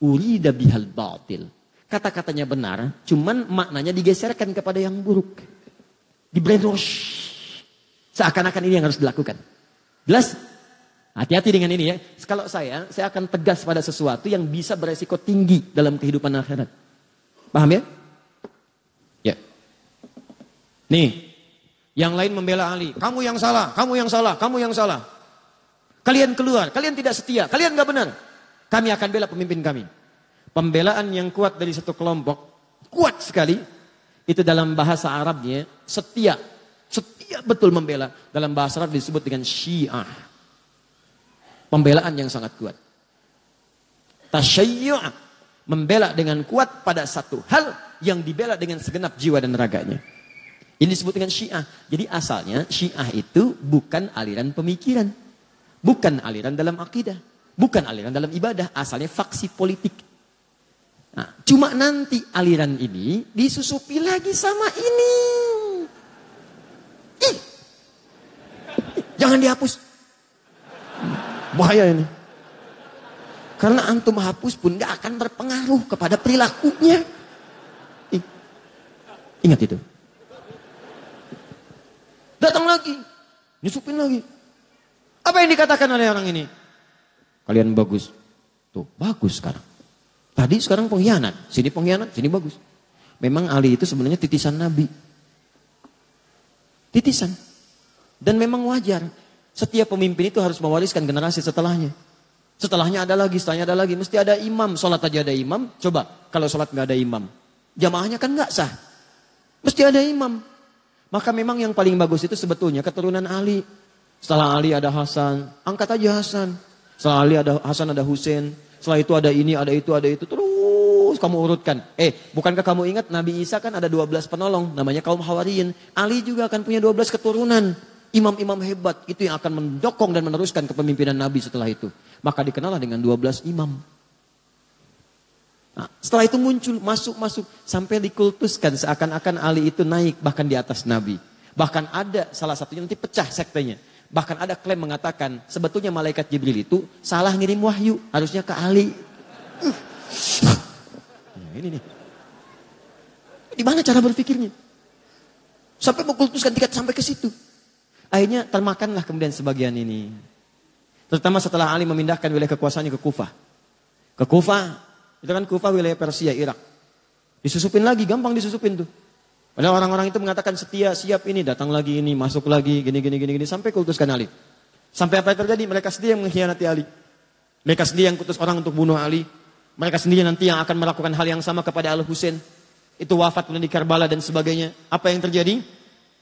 urida bihal batil. Kata-katanya benar, cuman maknanya digeserkan kepada yang buruk. Di brainwash. Seakan-akan ini yang harus dilakukan. Jelas? Hati-hati dengan ini ya. Kalau saya akan tegas pada sesuatu yang bisa beresiko tinggi dalam kehidupan akhirat. Paham ya? Ya. Nih, yang lain membela Ali. Kamu yang salah, kamu yang salah, kamu yang salah. Kalian keluar, kalian tidak setia, kalian gak benar. Kami akan bela pemimpin kami. Pembelaan yang kuat dari satu kelompok, kuat sekali. Itu dalam bahasa Arabnya, setia. Setia betul membela. Dalam bahasa Arab disebut dengan Syiah. Pembelaan yang sangat kuat. Tasyayyu', membela dengan kuat pada satu hal yang dibela dengan segenap jiwa dan raganya. Ini disebut dengan Syiah. Jadi asalnya Syiah itu bukan aliran pemikiran. Bukan aliran dalam akidah. Bukan aliran dalam ibadah. Asalnya faksi politik. Nah, cuma nanti aliran ini disusupi lagi sama ini. Jangan dihapus. Bahaya ini. Karena antum hapus pun gak akan berpengaruh kepada perilakunya. Ingat itu. Datang lagi. Nyusupin lagi. Apa yang dikatakan oleh orang ini? Kalian bagus. Tuh, bagus sekarang. Tadi sekarang pengkhianat. Sini pengkhianat, sini bagus. Memang Ali itu sebenarnya titisan Nabi. Titisan. Dan memang wajar. Setiap pemimpin itu harus mewariskan generasi setelahnya. Setelahnya ada lagi, setelahnya ada lagi. Mesti ada imam. Sholat aja ada imam. Coba, kalau sholat gak ada imam. Jamaahnya kan gak sah. Mesti ada imam. Maka memang yang paling bagus itu sebetulnya keturunan Ali. Setelah Ali ada Hasan. Angkat aja Hasan. Setelah Ali ada Hasan, ada Husain. Setelah itu ada ini, ada itu, ada itu. Terus kamu urutkan. Bukankah kamu ingat Nabi Isa kan ada 12 penolong. Namanya kaum Hawariyin. Ali juga akan punya 12 keturunan. Imam-imam hebat itu yang akan mendokong dan meneruskan kepemimpinan Nabi setelah itu. Maka dikenallah dengan 12 imam. Nah, setelah itu muncul, masuk. Sampai dikultuskan seakan-akan Ali itu naik bahkan di atas Nabi. Bahkan ada salah satunya nanti pecah sektenya. Bahkan ada klaim mengatakan sebetulnya malaikat Jibril itu salah ngirim wahyu. Harusnya ke Ali. Nah, ini nih. Di mana cara berpikirnya? Sampai mengkultuskan tingkat sampai ke situ. Akhirnya termakanlah kemudian sebagian ini. Terutama setelah Ali memindahkan wilayah kekuasaannya ke Kufah. Ke Kufah, itu kan Kufah wilayah Persia, Irak. Disusupin lagi, gampang disusupin tuh. Padahal orang-orang itu mengatakan setia, siap ini, datang lagi ini, masuk lagi, gini, sampai kultuskan Ali. Sampai apa yang terjadi? Mereka sendiri yang mengkhianati Ali. Mereka sendiri yang kutus orang untuk bunuh Ali. Mereka sendiri nanti yang akan melakukan hal yang sama kepada Al-Husain. Itu wafat di Karbala dan sebagainya. Apa yang terjadi?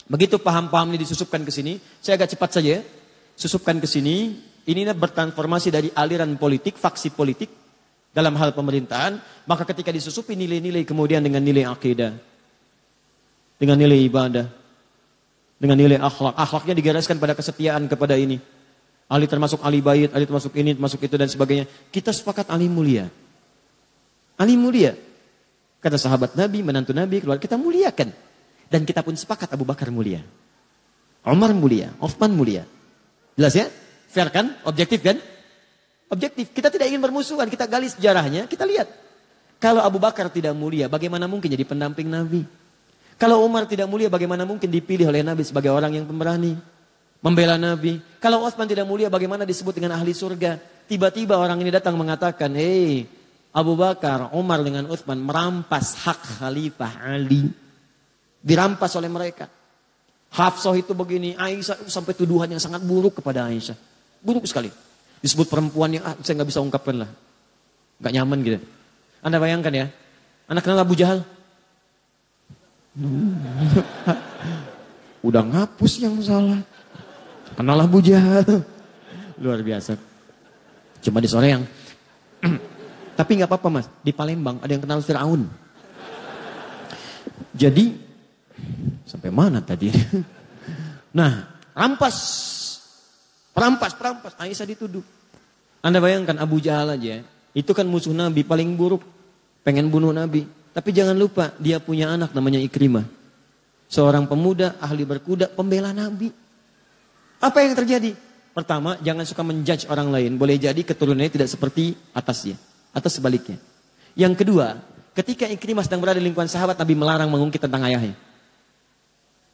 Begitu paham-paham ini disusupkan ke sini, saya agak cepat saja. Susupkan ke sini, ini bertransformasi dari aliran politik, faksi politik dalam hal pemerintahan. Maka ketika disusupi nilai-nilai kemudian dengan nilai akidah, dengan nilai ibadah, dengan nilai akhlak. Akhlaknya digariskan pada kesetiaan kepada ini. Ali termasuk Ali bait, Ali termasuk ini, termasuk itu dan sebagainya. Kita sepakat Ali mulia. Ali mulia. Kata sahabat Nabi, menantu Nabi, keluar kita muliakan. Dan kita pun sepakat Abu Bakar mulia. Umar mulia, Utsman mulia. Jelas ya? Fair kan? Objektif kan? Objektif. Kita tidak ingin bermusuhan, kita gali sejarahnya, kita lihat. Kalau Abu Bakar tidak mulia, bagaimana mungkin jadi pendamping Nabi? Kalau Umar tidak mulia, bagaimana mungkin dipilih oleh Nabi sebagai orang yang pemberani? Membela Nabi. Kalau Utsman tidak mulia, bagaimana disebut dengan ahli surga? Tiba-tiba orang ini datang mengatakan, Abu Bakar, Umar dengan Utsman merampas hak Khalifah Ali. Dirampas oleh mereka. Hafsah itu begini, Aisyah sampai tuduhan yang sangat buruk kepada Aisyah. Buruk sekali. Disebut perempuan yang saya nggak bisa ungkapkan lah. Nggak nyaman gitu. Anda bayangkan ya, Anda kenal Abu Jahal? Udah ngapus yang salah. Kenal Abu Jahal. Luar biasa. Cuma di sore yang tapi nggak apa-apa mas. Di Palembang ada yang kenal Fir'aun. Jadi, sampai mana tadi? Nah, perampas. Aisyah dituduh. Anda bayangkan Abu Jahal aja, itu kan musuh Nabi paling buruk. Pengen bunuh Nabi. Tapi jangan lupa, dia punya anak namanya Ikrimah. Seorang pemuda, ahli berkuda, pembela Nabi. Apa yang terjadi? Pertama, jangan suka menjudge orang lain. Boleh jadi keturunannya tidak seperti atasnya. Atau sebaliknya. Yang kedua, ketika Ikrimah sedang berada di lingkungan sahabat, Nabi melarang mengungkit tentang ayahnya.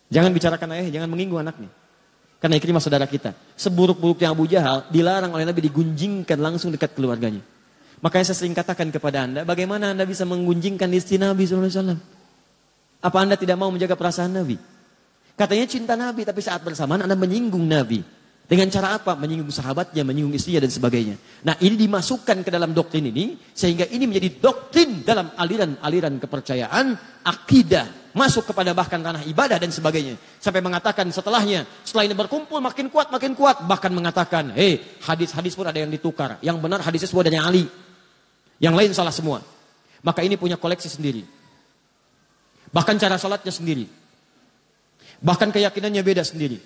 Jangan bicarakan ayahnya, jangan menyinggung anaknya. Karena Ikrimah saudara kita. Seburuk-buruknya Abu Jahal, dilarang oleh Nabi digunjingkan langsung dekat keluarganya. Makanya saya sering katakan kepada Anda, bagaimana Anda bisa menggunjingkan istri Nabi SAW? Apa Anda tidak mau menjaga perasaan Nabi? Katanya cinta Nabi, tapi saat bersamaan Anda menyinggung Nabi. Dengan cara apa? Menyinggung sahabatnya, menyinggung istrinya dan sebagainya. Nah, ini dimasukkan ke dalam doktrin ini, sehingga ini menjadi doktrin dalam aliran-aliran kepercayaan, akidah, masuk kepada bahkan ranah ibadah dan sebagainya. Sampai mengatakan setelahnya, setelah ini berkumpul makin kuat, bahkan mengatakan, hadis-hadis pun ada yang ditukar. Yang benar hadisnya semua dari Ali. Yang lain salah semua. Maka ini punya koleksi sendiri. Bahkan cara sholatnya sendiri. Bahkan keyakinannya beda sendiri.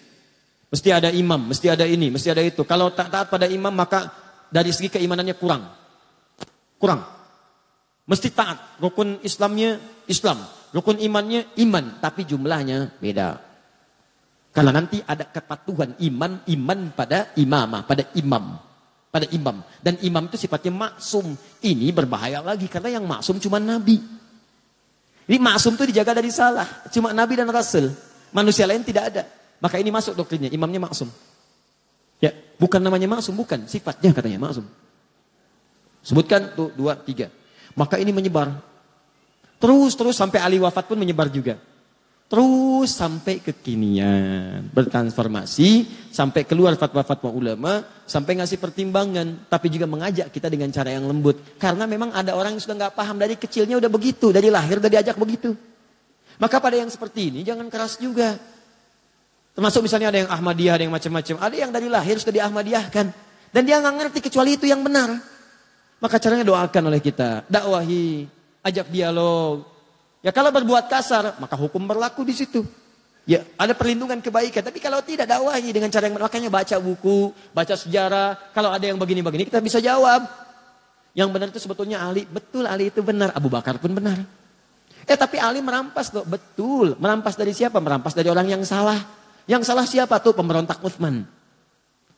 Mesti ada imam, mesti ada ini, mesti ada itu. Kalau tak taat pada imam maka dari segi keimanannya kurang. Mesti taat. Rukun Islamnya Islam. Rukun imannya iman. Tapi jumlahnya beda. Karena nanti ada kepatuhan iman pada imamah, pada imam. Dan imam itu sifatnya maksum. Ini berbahaya lagi karena yang maksum cuma Nabi. Ini maksum itu dijaga dari salah. Cuma Nabi dan Rasul. Manusia lain tidak ada. Maka ini masuk doktrinnya, imamnya maksum. Ya, bukan namanya maksum, bukan. Sifatnya katanya maksum. Sebutkan tuh 2, 3. Maka ini menyebar. Terus sampai Ali wafat pun menyebar juga. Terus sampai kekinian. Bertransformasi, sampai keluar fatwa-fatwa ulama, sampai ngasih pertimbangan. Tapi juga mengajak kita dengan cara yang lembut. Karena memang ada orang yang sudah gak paham, dari kecilnya udah begitu. Dari lahir udah diajak begitu. Maka pada yang seperti ini jangan keras juga. Termasuk misalnya ada yang Ahmadiyah, ada yang macam-macam. Ada yang dari lahir sudah di-Ahmadiyahkan. Dan dia nggak ngerti kecuali itu yang benar. Maka caranya doakan oleh kita. Dakwahi, ajak dialog. Ya kalau berbuat kasar, maka hukum berlaku di situ. Ya ada perlindungan kebaikan. Tapi kalau tidak, dakwahi dengan cara yang benar. Makanya baca buku, baca sejarah. Kalau ada yang begini-begini kita bisa jawab. Yang benar itu sebetulnya Ali. Betul Ali itu benar. Abu Bakar pun benar. Tapi Ali merampas loh. Betul. Merampas dari siapa? Merampas dari orang yang salah. Yang salah siapa tuh? Pemberontak Utsman.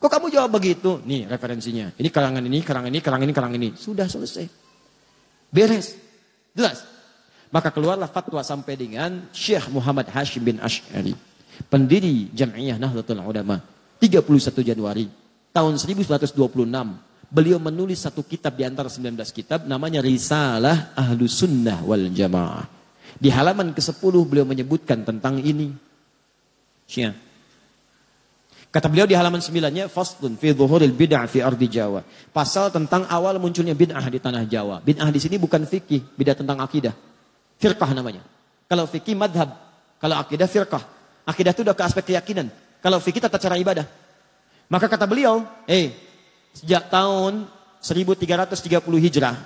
Kok kamu jawab begitu? Nih referensinya. Ini karangan ini. Sudah selesai. Beres. Jelas. Maka keluarlah fatwa sampai dengan Syekh Muhammad Hashim bin Asy'ari. Pendiri Jam'iyah Nahdlatul Ulama. 31 Januari tahun 1926. Beliau menulis satu kitab di antara 19 kitab. Namanya Risalah Ahlus Sunnah wal Jamaah. Di halaman ke-10 beliau menyebutkan tentang ini. Ya. Kata beliau di halaman 9-nya, Faslun fi dhuhuril bid'ah fi ardi Jawa. Pasal tentang awal munculnya bid'ah di tanah Jawa. Bid'ah di sini bukan fikih, bid'ah tentang akidah. Firqah namanya. Kalau fikih madhab, kalau akidah firqah. Akidah itu udah ke aspek keyakinan. Kalau fikih tata cara ibadah. Maka kata beliau, sejak tahun 1330 Hijrah,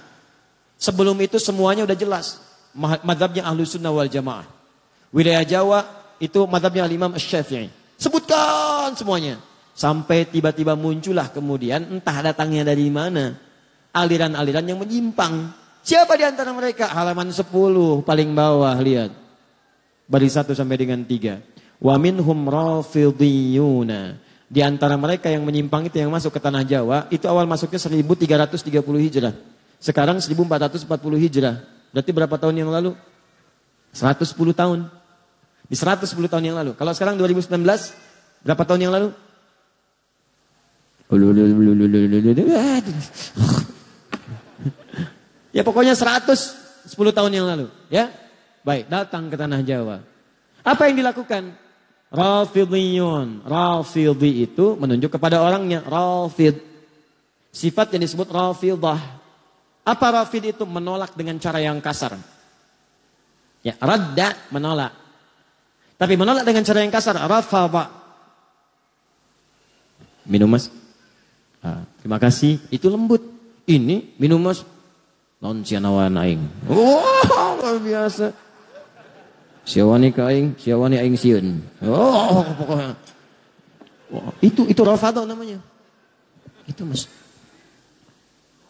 sebelum itu semuanya udah jelas. Madhabnya Ahlus Sunnah wal Jamaah. Wilayah Jawa itu madhabnya Imam Asy-Syafi'i. Sebutkan semuanya. Sampai tiba-tiba muncullah kemudian entah datangnya dari mana. Aliran-aliran yang menyimpang. Siapa di antara mereka? Halaman 10 paling bawah lihat. Baris 1 sampai dengan 3. Wa minhum rafidhiyuna. Di antara mereka yang menyimpang itu yang masuk ke tanah Jawa. Itu awal masuknya 1330 Hijrah. Sekarang 1440 Hijrah. Berarti berapa tahun yang lalu? 110 tahun. Di 110 tahun yang lalu. Kalau sekarang 2019, berapa tahun yang lalu? Ya pokoknya 110 tahun yang lalu. Ya, baik, datang ke tanah Jawa. Apa yang dilakukan? Rafidhiyun. Rafidhi itu menunjuk kepada orangnya. Rafid. Sifat yang disebut Rafidah. Apa Rafid itu? Menolak dengan cara yang kasar. Ya, radda, menolak. Tapi menolak dengan cara yang kasar. Rafadha. Minum mas. Terima kasih. Itu lembut. Ini minum mas. Non cianawan aing. Luar biasa. Siawani ka aing, siawani aing sieun. Oh, pokoknya. Oh, itu Rafidhah namanya. Itu Mas.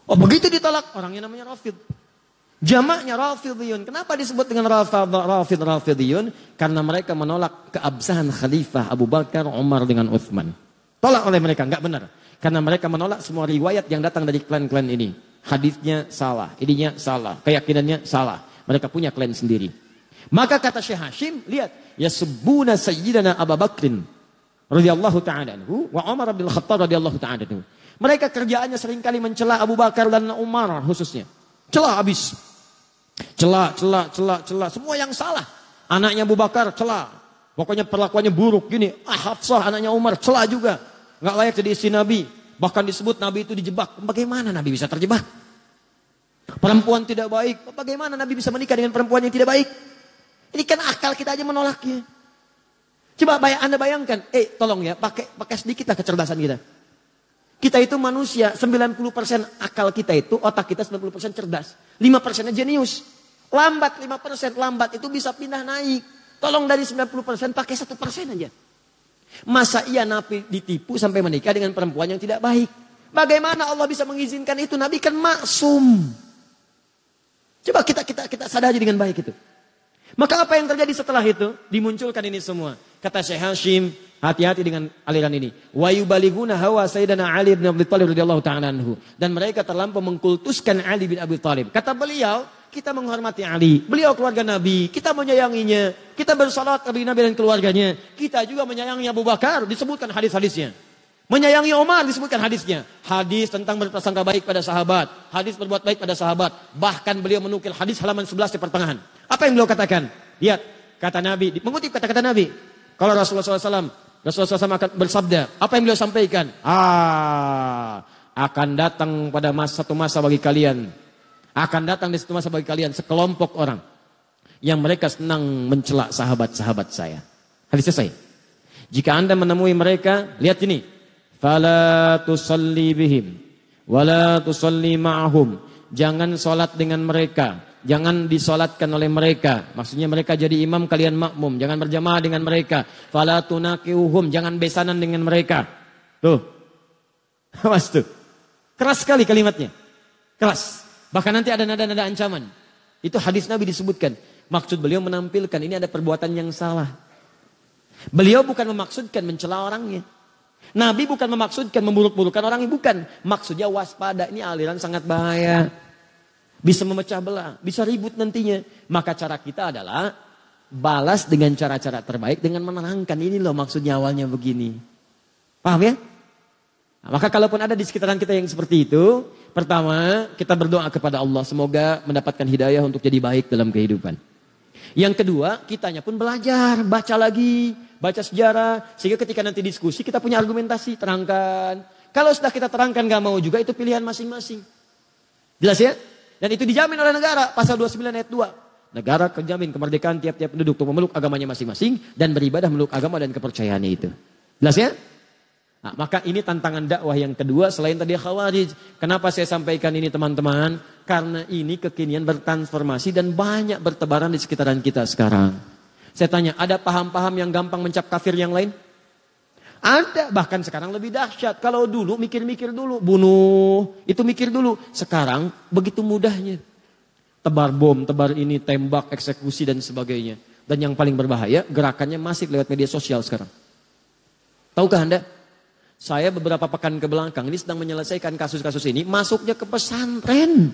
Oh, begitu ditolak orangnya namanya Rafid. Jamaknya Rafidhiyun. Kenapa disebut dengan Rafidhiyun? Karena mereka menolak keabsahan Khalifah Abu Bakar, Umar dengan Utsman. Tolak oleh mereka, enggak benar. Karena mereka menolak semua riwayat yang datang dari klan-klan ini. Hadisnya salah, ininya salah, keyakinannya salah. Mereka punya klan sendiri. Maka kata Syekh Hashim, lihat, yasubbuna sayyidana Abu Bakrin radhiyallahu ta'ala anhu wa Umar bin Khattab radhiyallahu ta'ala anhu. Mereka kerjaannya seringkali mencela Abu Bakar dan Umar khususnya. Cela habis. Cela. Semua yang salah. Anaknya Abu Bakar cela. Pokoknya perlakuannya buruk gini. Hafsah anaknya Umar cela juga. Nggak layak jadi istri Nabi. Bahkan disebut Nabi itu dijebak. Bagaimana Nabi bisa terjebak? Perempuan tidak baik. Bagaimana Nabi bisa menikah dengan perempuan yang tidak baik? Ini kan akal kita aja menolaknya. Coba Anda bayangkan. Tolong ya, pakai sedikitlah kecerdasan kita. Kita itu manusia, 90% akal kita itu, otak kita 90% cerdas. 5%-nya jenius. Lambat 5%, lambat itu bisa pindah naik. Tolong dari 90% pakai 1% aja. Masa iya Nabi ditipu sampai menikah dengan perempuan yang tidak baik? Bagaimana Allah bisa mengizinkan itu? Nabi kan maksum. Coba kita sadari dengan baik itu. Maka apa yang terjadi setelah itu? Dimunculkan ini semua. Kata Syekh Hashim, hati-hati dengan aliran ini. Wa yubaliguna hawa Sayyidina Ali bin Abi Thalib radhiyallahu ta'ala anhu. Dan mereka terlampau mengkultuskan Ali bin Abi Thalib. Kata beliau, kita menghormati Ali. Beliau keluarga Nabi, kita menyayanginya. Kita bersalat kepada Nabi dan keluarganya. Kita juga menyayangi Abu Bakar, disebutkan hadis-hadisnya. Menyayangi Umar disebutkan hadisnya. Hadis tentang berprasangka baik pada sahabat. Hadis berbuat baik pada sahabat. Bahkan beliau menukil hadis halaman 11 di pertengahan. Apa yang beliau katakan? Lihat, kata Nabi, mengutip kata-kata Nabi. Kalau Rasulullah SAW akan bersabda, apa yang beliau sampaikan? Akan datang pada satu masa bagi kalian. Akan datang di satu masa bagi kalian sekelompok orang. Yang mereka senang mencela sahabat-sahabat saya. Hadis selesai. Jika Anda menemui mereka, lihat ini. Fala tusalli bihim wala tusalli ma'ahum. Jangan salat dengan mereka, jangan disolatkan oleh mereka. Maksudnya mereka jadi imam, kalian makmum. Jangan berjamaah dengan mereka. Fala tunaqiuhum, jangan besanan dengan mereka. Tuh. Awas tuh. Keras sekali kalimatnya. Keras. Bahkan nanti ada nada-nada ancaman. Itu hadis Nabi disebutkan. Maksud beliau menampilkan ini ada perbuatan yang salah. Beliau bukan memaksudkan mencela orangnya. Nabi bukan memaksudkan memburuk-burukkan orang, bukan. Maksudnya waspada, ini aliran sangat bahaya. Bisa memecah belah, bisa ribut nantinya. Maka cara kita adalah balas dengan cara-cara terbaik dengan menerangkan. Ini loh maksudnya awalnya begini. Paham ya? Nah, maka kalaupun ada di sekitaran kita yang seperti itu, pertama kita berdoa kepada Allah. Semoga mendapatkan hidayah untuk jadi baik dalam kehidupan. Yang kedua, kitanya pun belajar, baca lagi. Baca sejarah, sehingga ketika nanti diskusi kita punya argumentasi, terangkan. Kalau sudah kita terangkan gak mau juga, itu pilihan masing-masing. Jelas ya? Dan itu dijamin oleh negara, pasal 29 ayat 2. Negara terjamin kemerdekaan tiap-tiap penduduk untuk memeluk agamanya masing-masing dan beribadah meluk agama dan kepercayaannya itu. Jelas ya? Nah, maka ini tantangan dakwah yang kedua selain tadi Khawarij. Kenapa saya sampaikan ini teman-teman? Karena ini kekinian bertransformasi dan banyak bertebaran di sekitaran kita sekarang. Saya tanya, ada paham-paham yang gampang mencap kafir yang lain? Ada, bahkan sekarang lebih dahsyat. Kalau dulu mikir-mikir dulu, bunuh, itu mikir dulu. Sekarang begitu mudahnya. Tebar bom, tebar ini, tembak, eksekusi dan sebagainya. Dan yang paling berbahaya, gerakannya masif lewat media sosial sekarang. Tahukah Anda? Saya beberapa pekan ke belakang ini sedang menyelesaikan kasus-kasus ini, masuknya ke pesantren.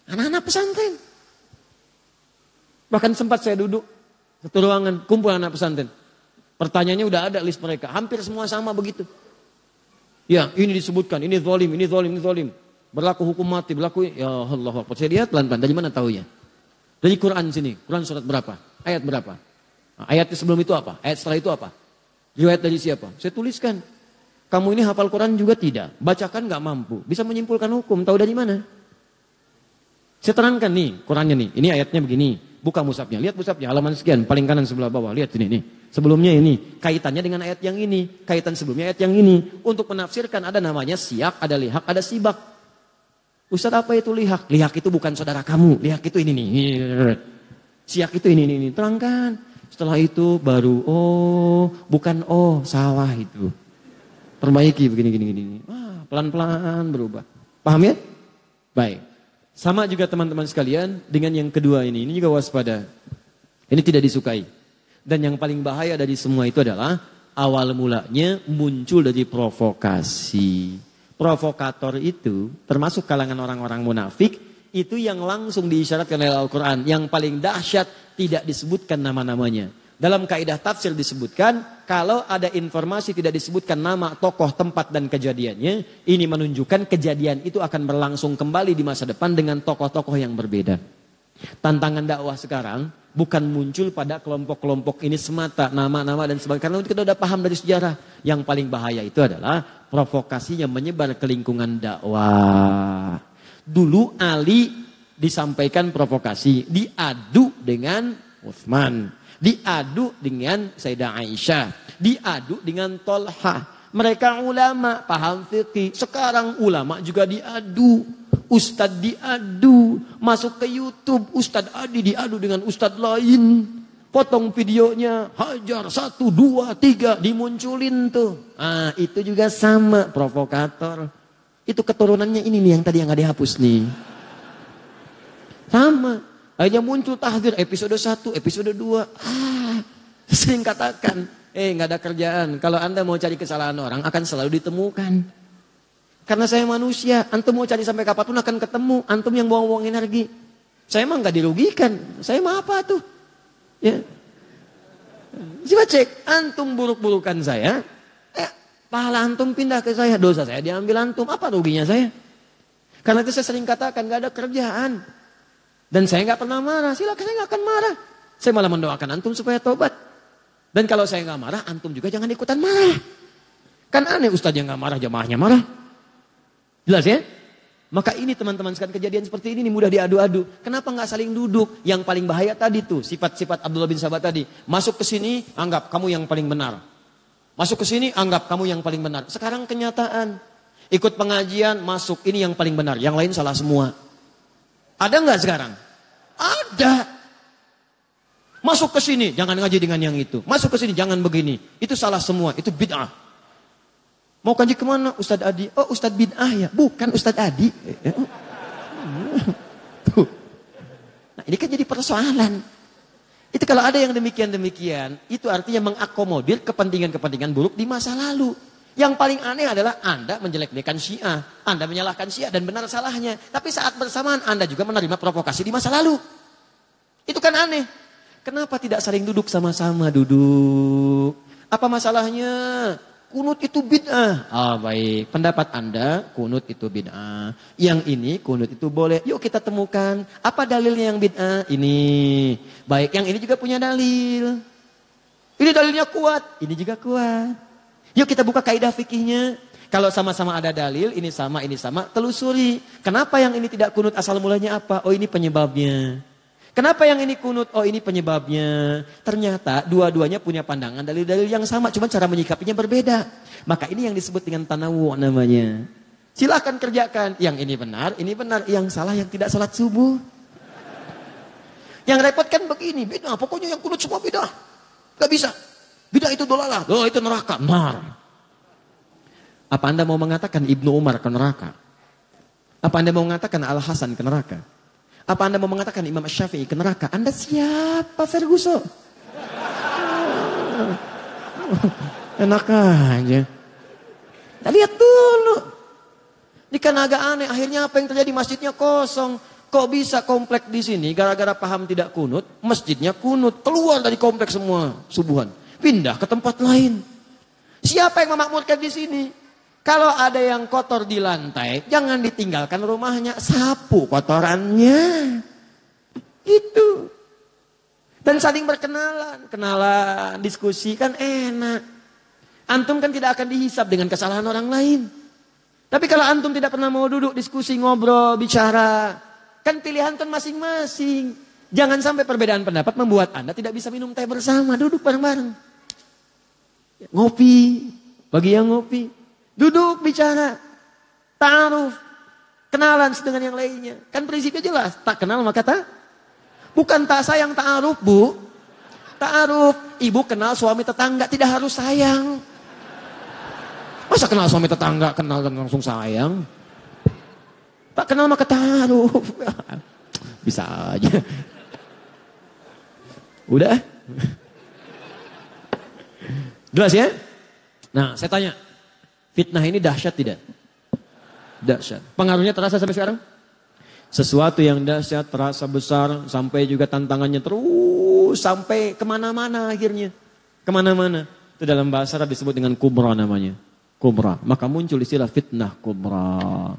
Anak-anak pesantren. Bahkan sempat saya duduk satu ruangan, kumpul anak pesantren. Pertanyaannya udah ada list mereka. Hampir semua sama begitu. Ya, ini disebutkan, ini zalim, ini zalim, ini zalim. Berlaku hukum mati, berlaku, ya Allah. Saya lihat pelan-pelan, dari mana taunya? Dari Quran sini, Quran surat berapa? Ayat berapa? Nah, ayatnya sebelum itu apa? Ayat setelah itu apa? Riwayat dari siapa? Saya tuliskan. Kamu ini hafal Quran juga tidak. Bacakan gak mampu. Bisa menyimpulkan hukum, tahu dari mana? Saya terangkan nih, Qurannya nih. Ini ayatnya begini. Buka mushafnya, lihat mushafnya, halaman sekian, paling kanan sebelah bawah, lihat ini nih. Sebelumnya ini, kaitannya dengan ayat yang ini, kaitan sebelumnya ayat yang ini. Untuk menafsirkan ada namanya siyak, ada lihak, ada sibak. Ustaz apa itu lihak? Lihak itu bukan saudara kamu, lihak itu ini nih. Siak itu ini. Terangkan. Setelah itu baru, bukan salah itu. Perbaiki begini. Pelan-pelan berubah. Paham ya? Baik. Sama juga teman-teman sekalian dengan yang kedua ini juga waspada. Ini tidak disukai. Dan yang paling bahaya dari semua itu adalah awal mulanya muncul dari provokasi. Provokator itu termasuk kalangan orang-orang munafik itu yang langsung diisyaratkan oleh Al-Quran. Yang paling dahsyat tidak disebutkan nama-namanya. Dalam kaidah tafsir disebutkan kalau ada informasi tidak disebutkan nama, tokoh, tempat dan kejadiannya, ini menunjukkan kejadian itu akan berlangsung kembali di masa depan dengan tokoh-tokoh yang berbeda. Tantangan dakwah sekarang bukan muncul pada kelompok-kelompok ini semata, nama-nama dan sebagainya. Karena kita sudah paham dari sejarah. Yang paling bahaya itu adalah provokasi yang menyebar ke lingkungan dakwah. Dulu Ali disampaikan provokasi, diadu dengan Utsman. Diadu dengan Sayyidah Aisyah. Diadu dengan Tolha. Mereka ulama, paham fikih. Sekarang ulama juga diadu. Ustadz diadu. Masuk ke YouTube. Ustadz Adi diadu dengan ustadz lain. Potong videonya. Hajar 1, 2, 3. Dimunculin tuh. Itu juga sama. Provokator. Itu keturunannya ini nih yang tadi yang gak dihapus nih. Sama. Akhirnya muncul tahdzir episode 1, episode 2. Sering katakan, gak ada kerjaan. Kalau Anda mau cari kesalahan orang akan selalu ditemukan. Karena saya manusia, antum mau cari sampai kapanpun akan ketemu. Antum yang buang-buang energi. Saya emang gak dirugikan. Saya mah apa tuh? Ya. Coba cek, antum buruk-burukan saya. Pahala antum pindah ke saya. Dosa saya diambil antum. Apa ruginya saya? Karena itu saya sering katakan gak ada kerjaan. Dan saya nggak pernah marah, silakan saya nggak akan marah. Saya malah mendoakan antum supaya tobat. Dan kalau saya nggak marah, antum juga jangan ikutan marah. Kan aneh ustadz yang nggak marah, jamaahnya marah. Jelas ya? Maka ini teman-teman sekalian kejadian seperti ini mudah diadu-adu. Kenapa nggak saling duduk? Yang paling bahaya tadi tuh sifat-sifat Abdullah bin Sabah tadi. Masuk ke sini, anggap kamu yang paling benar. Masuk ke sini, anggap kamu yang paling benar. Sekarang kenyataan. Ikut pengajian, masuk ini yang paling benar. Yang lain salah semua. Ada nggak sekarang? Ada. Masuk ke sini, jangan ngaji dengan yang itu. Masuk ke sini, jangan begini. Itu salah semua, itu bid'ah. Mau kaji kemana? Ustadz Adi. Oh Ustadz bid'ah ya? Bukan Ustadz Adi. Tuh. Nah ini kan jadi persoalan. Itu kalau ada yang demikian-demikian, itu artinya mengakomodir kepentingan-kepentingan buruk di masa lalu. Yang paling aneh adalah Anda menjelek-jelekan Syiah. Anda menyalahkan Syiah dan benar salahnya. Tapi saat bersamaan Anda juga menerima provokasi di masa lalu. Itu kan aneh. Kenapa tidak saling duduk sama-sama duduk? Apa masalahnya? Kunut itu bid'ah. Baik. Pendapat Anda, kunut itu bid'ah. Yang ini, kunut itu boleh. Yuk kita temukan. Apa dalilnya yang bid'ah? Ini. Baik, yang ini juga punya dalil. Ini dalilnya kuat. Ini juga kuat. Yuk kita buka kaidah fikihnya. Kalau sama-sama ada dalil, ini sama, telusuri. Kenapa yang ini tidak kunut asal mulanya apa? Oh ini penyebabnya. Kenapa yang ini kunut? Oh ini penyebabnya. Ternyata dua-duanya punya pandangan dalil-dalil yang sama. Cuma cara menyikapinya berbeda. Maka ini yang disebut dengan tanawu namanya. Silahkan kerjakan. Yang ini benar. Yang salah yang tidak salat subuh. Yang repot kan begini. Bid'ah. Pokoknya yang kunut semua bid'ah. Gak bisa. Bid'ah itu dolalah. Oh itu neraka. Benar. Apa Anda mau mengatakan Ibnu Umar ke neraka? Apa Anda mau mengatakan Al-Hasan ke neraka? Apa Anda mau mengatakan Imam Syafi'i ke neraka? Anda siapa Ferguson? Enak aja. Nah, lihat dulu. Ini kan agak aneh. Akhirnya apa yang terjadi? Masjidnya kosong. Kok bisa komplek di sini gara-gara paham tidak kunut? Masjidnya kunut. Keluar dari komplek semua subuhan. Pindah ke tempat lain. Siapa yang memakmurkan di sini? Kalau ada yang kotor di lantai, jangan ditinggalkan rumahnya, sapu kotorannya. Itu. Dan saling berkenalan, diskusi kan enak. Antum kan tidak akan dihisap dengan kesalahan orang lain. Tapi kalau antum tidak pernah mau duduk, diskusi, ngobrol, bicara, kan pilihan kan masing-masing. Jangan sampai perbedaan pendapat membuat Anda tidak bisa minum teh bersama, duduk bareng-bareng. Ngopi, bagi yang ngopi, duduk bicara, ta'aruf, kenalan dengan yang lainnya. Kan prinsipnya jelas, tak kenal maka tak. Bukan tak sayang ta'aruf, Bu. Ta'aruf, ibu kenal suami tetangga tidak harus sayang. Masa kenal suami tetangga, kenal dan langsung sayang? Tak kenal maka ta'aruf. Bisa aja. Udah? Jelas ya? Nah, saya tanya. Fitnah ini dahsyat tidak? Dahsyat. Pengaruhnya terasa sampai sekarang? Sesuatu yang dahsyat, terasa besar, sampai juga tantangannya terus, sampai kemana-mana akhirnya. Kemana-mana. Itu dalam bahasa Arab disebut dengan kubra namanya. Kubra. Maka muncul istilah fitnah kubra.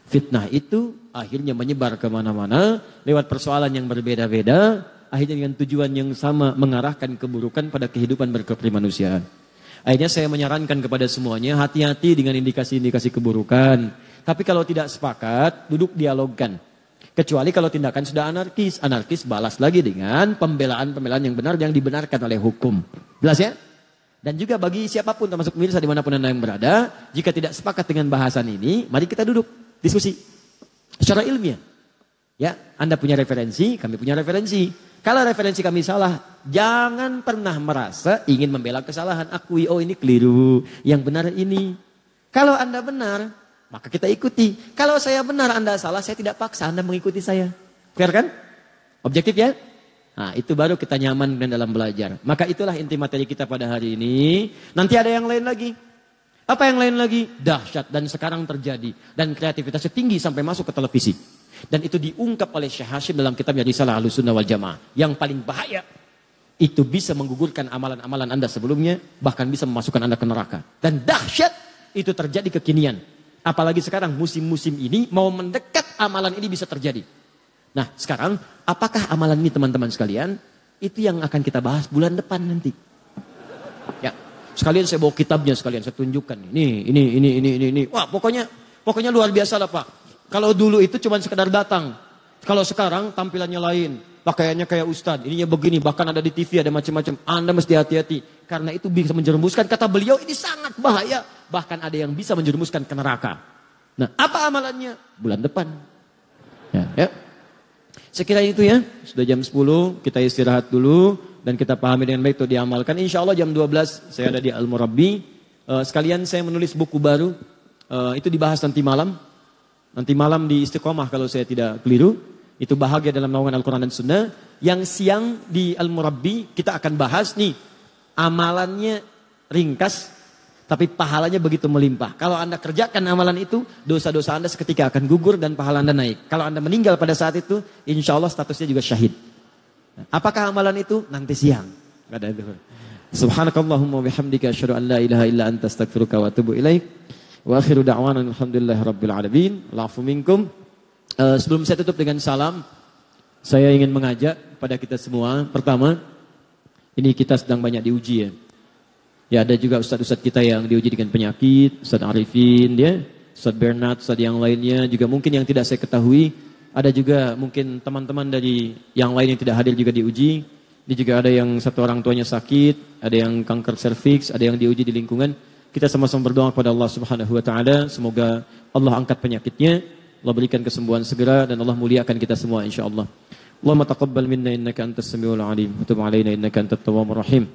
Fitnah itu akhirnya menyebar kemana-mana, lewat persoalan yang berbeda-beda, akhirnya dengan tujuan yang sama, mengarahkan keburukan pada kehidupan berkeprimanusiaan. Akhirnya saya menyarankan kepada semuanya, hati-hati dengan indikasi-indikasi keburukan. Tapi kalau tidak sepakat, duduk dialogkan. Kecuali kalau tindakan sudah anarkis. Anarkis balas lagi dengan pembelaan-pembelaan yang benar yang dibenarkan oleh hukum. Jelas ya? Dan juga bagi siapapun termasuk pemirsa dimanapun Anda yang berada, jika tidak sepakat dengan bahasan ini, mari kita duduk, diskusi. Secara ilmiah. Ya, Anda punya referensi, kami punya referensi. Kalau referensi kami salah, jangan pernah merasa ingin membela kesalahan. Akui, oh ini keliru, yang benar ini. Kalau Anda benar, maka kita ikuti. Kalau saya benar, Anda salah, saya tidak paksa Anda mengikuti saya. Fair kan? Objektif ya? Nah, itu baru kita nyaman dalam belajar. Maka itulah inti materi kita pada hari ini. Nanti ada yang lain lagi. Apa yang lain lagi? Dahsyat dan sekarang terjadi. Dan kreativitasnya tinggi sampai masuk ke televisi. Dan itu diungkap oleh Syekh Hashim dalam kitabnya Risalah Ahlussunnah wal Jamaah. Yang paling bahaya, itu bisa menggugurkan amalan-amalan Anda sebelumnya, bahkan bisa memasukkan Anda ke neraka. Dan dahsyat, itu terjadi kekinian. Apalagi sekarang musim-musim ini mau mendekat amalan ini bisa terjadi. Nah sekarang apakah amalan ini teman-teman sekalian? Itu yang akan kita bahas bulan depan nanti. Ya, sekalian saya bawa kitabnya sekalian saya tunjukkan. Ini. Wah pokoknya luar biasa lah Pak. Kalau dulu itu cuma sekedar datang. Kalau sekarang tampilannya lain. Pakaiannya kayak ustadz. Ininya begini. Bahkan ada di TV ada macam-macam. Anda mesti hati-hati. Karena itu bisa menjerumuskan. Kata beliau ini sangat bahaya. Bahkan ada yang bisa menjerumuskan ke neraka. Nah apa amalannya? Bulan depan. Ya. Sekira itu ya. Sudah jam 10. Kita istirahat dulu. Dan kita pahami dengan baik itu diamalkan. Insya Allah jam 12 saya ada di Al-Murabbi. Sekalian saya menulis buku baru. Itu dibahas nanti malam. Nanti malam di Istiqomah kalau saya tidak keliru. Itu bahagia dalam naungan Al-Quran dan Sunnah. Yang siang di Al-Murabbi kita akan bahas nih. Amalannya ringkas. Tapi pahalanya begitu melimpah. Kalau Anda kerjakan amalan itu. Dosa-dosa Anda seketika akan gugur dan pahala Anda naik. Kalau Anda meninggal pada saat itu. Insya Allah statusnya juga syahid. Apakah amalan itu? Nanti siang. Subhanakallahumma bihamdika asyhadu an la ilaha illa anta astaghfiruka wa atubu ilaik. Wa akhiru da'wana alhamdulillahi rabbil alamin. La'afu minkum. Sebelum saya tutup dengan salam, saya ingin mengajak pada kita semua. Pertama, ini kita sedang banyak diuji ya. Ya ada juga ustadz-ustadz kita yang diuji dengan penyakit, Ustadz Arifin ya, Ustadz Bernard, ustadz yang lainnya juga mungkin yang tidak saya ketahui. Ada juga mungkin teman-teman dari yang lain yang tidak hadir juga diuji. Ini juga ada yang satu orang tuanya sakit, ada yang kanker serviks, ada yang diuji di lingkungan. Kita sama-sama berdoa kepada Allah Subhanahu wa taala, semoga Allah angkat penyakitnya, Allah berikan kesembuhan segera dan Allah muliakan kita semua insyaallah. Allahumma taqabbal minna innaka antas samiul alim wa tub alaina innaka antat tawwabur rahim.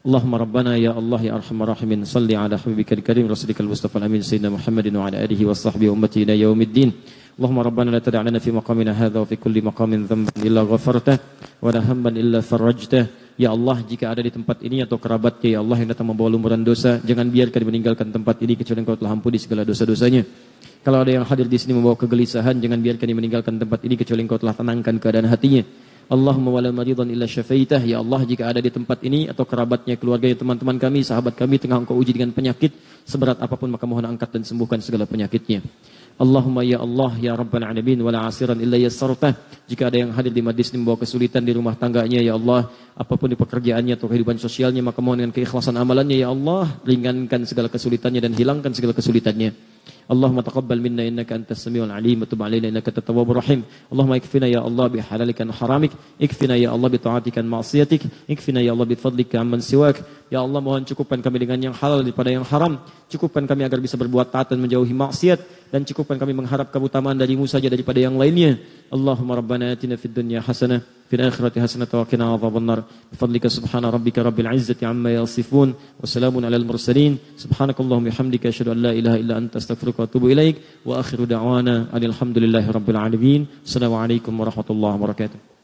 Allahumma rabbana ya Allah ya arhamar rahimin salli ala habibikal karim rasulikal mustafa amin sayyidina Muhammadin wa ala alihi wa sahbihi ummati ila yaumiddin. Allahumma rabbana la tada' lana fi maqamina hadha wa fi kulli maqamin dhanban illa ghafartah wa la hamman illa farajtah. Ya Allah, jika ada di tempat ini atau kerabatnya, ya Allah yang datang membawa lumuran dosa, jangan biarkan meninggalkan tempat ini kecuali Engkau telah ampuni segala dosa-dosanya. Kalau ada yang hadir di sini membawa kegelisahan, jangan biarkan dia meninggalkan tempat ini kecuali Engkau telah tenangkan keadaan hatinya. Allahumma wala maridan illa syafaitah. Ya Allah, jika ada di tempat ini atau kerabatnya, keluarganya, teman-teman kami, sahabat kami tengah Engkau uji dengan penyakit seberat apapun, maka mohon angkat dan sembuhkan segala penyakitnya. Allahumma ya Allah ya Rabbal Alamin wala asiran illa yassartah. Jika ada yang hadir di majlis ini membawa kesulitan di rumah tangganya, ya Allah, apapun di pekerjaannya atau kehidupan sosialnya, maka mohon dengan keikhlasan amalannya, ya Allah, ringankan segala kesulitannya dan hilangkan segala kesulitannya. Allahumma taqabbal minna innaka antas samiul alim wa tub alaina innaka at-tawwabur rahim. Allahumma ikfina ya Allah bi halalika wa haramik, ikfina ya Allah bi ta'atika wa ma'siyatik, ikfina ya Allah bi fadlika amman siwak. Ya Allah, mohon cukupkan kami dengan yang halal daripada yang haram. Cukupkan kami agar bisa berbuat taat dan menjauhi maksiat, dan cukupkan kami mengharap keutamaan darimu saja daripada yang lainnya. Allahumma rabbana atina fid dunya hasanah fil akhirati hasanatan wa qina adzabannar. Bifadlika subhana rabbika rabbil izzati amma yasifun wa salamun alal mursalin. Subhanakallahumma bihamdika asyhadu an la ilaha illa anta astaghfiruka wa atubu ilaik. Wa akhiru da'wana alhamdulillahi rabbil alamin. Assalamualaikum warahmatullahi wabarakatuh.